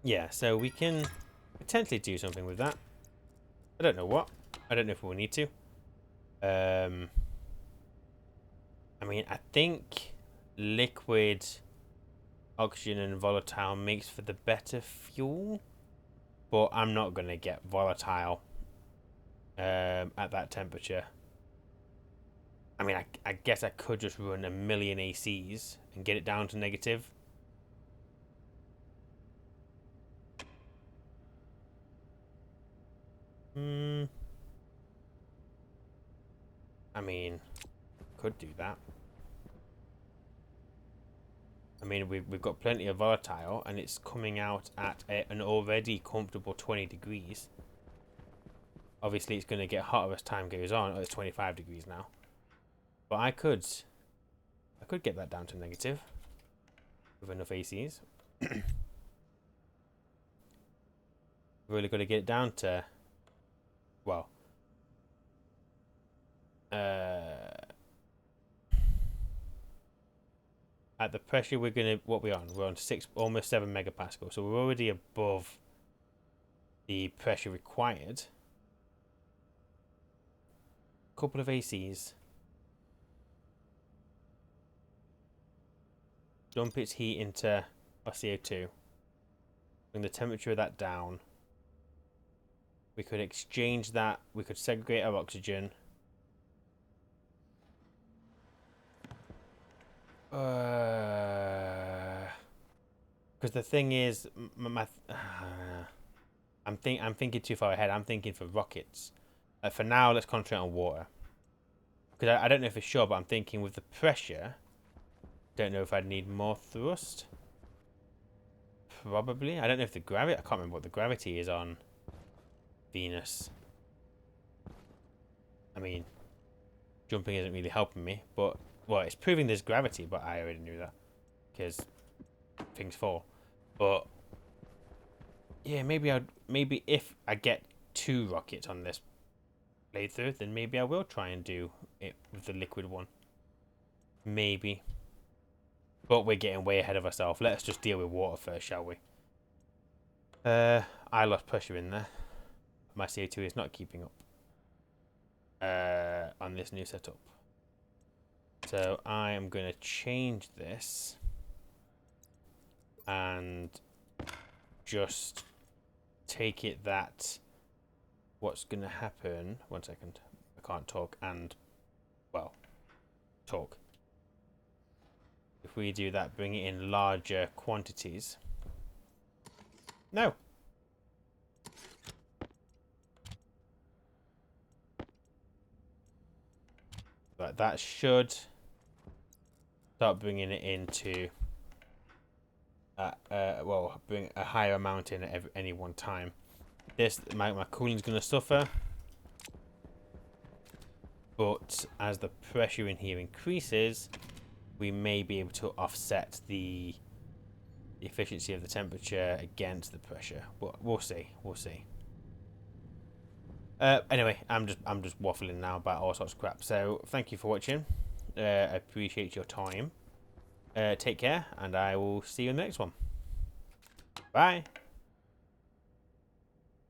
Yeah, so we can potentially do something with that. I don't know what. I don't know if we'll need to. I mean, I think liquid, oxygen, and volatile makes for the better fuel. But I'm not going to get volatile at that temperature. I mean, I guess I could just run a million ACs and get it down to negative. I mean, could do that. I mean, we've got plenty of volatile, and it's coming out at an already comfortable 20 degrees. Obviously, it's going to get hotter as time goes on. Oh, it's 25 degrees now. But I could get that down to negative with enough ACs. Really got to get it down to, well, at the pressure we're gonna, what we're on 6, almost 7 megapascal, so we're already above the pressure required. Couple of ACs, dump its heat into our CO2, bring the temperature of that down. We could exchange that, we could segregate our oxygen. Because the thing is, I'm thinking too far ahead. I'm thinking for rockets. For now, let's concentrate on water. Because I don't know for sure, but I'm thinking with the pressure, don't know if I'd need more thrust. Probably. I don't know if the gravity. I can't remember what the gravity is on Venus. I mean, jumping isn't really helping me, but well, it's proving there's gravity, but I already knew that because things fall. But yeah, maybe if I get 2 rockets on this playthrough, then maybe I will try and do it with the liquid one. Maybe. But we're getting way ahead of ourselves. Let's just deal with water first, shall we? I lost pressure in there. My CO2 is not keeping up on this new setup. So I am going to change this and just take it that what's going to happen. 1 second. I can't talk and, well, talk. If we do that, bring it in larger quantities. No. But that should start bringing it into, well, bring a higher amount in at any one time. This, my cooling's going to suffer. But as the pressure in here increases, we may be able to offset the efficiency of the temperature against the pressure. But we'll see. We'll see. Anyway, I'm just waffling now about all sorts of crap. So thank you for watching. I appreciate your time. Take care, and I will see you in the next one. Bye.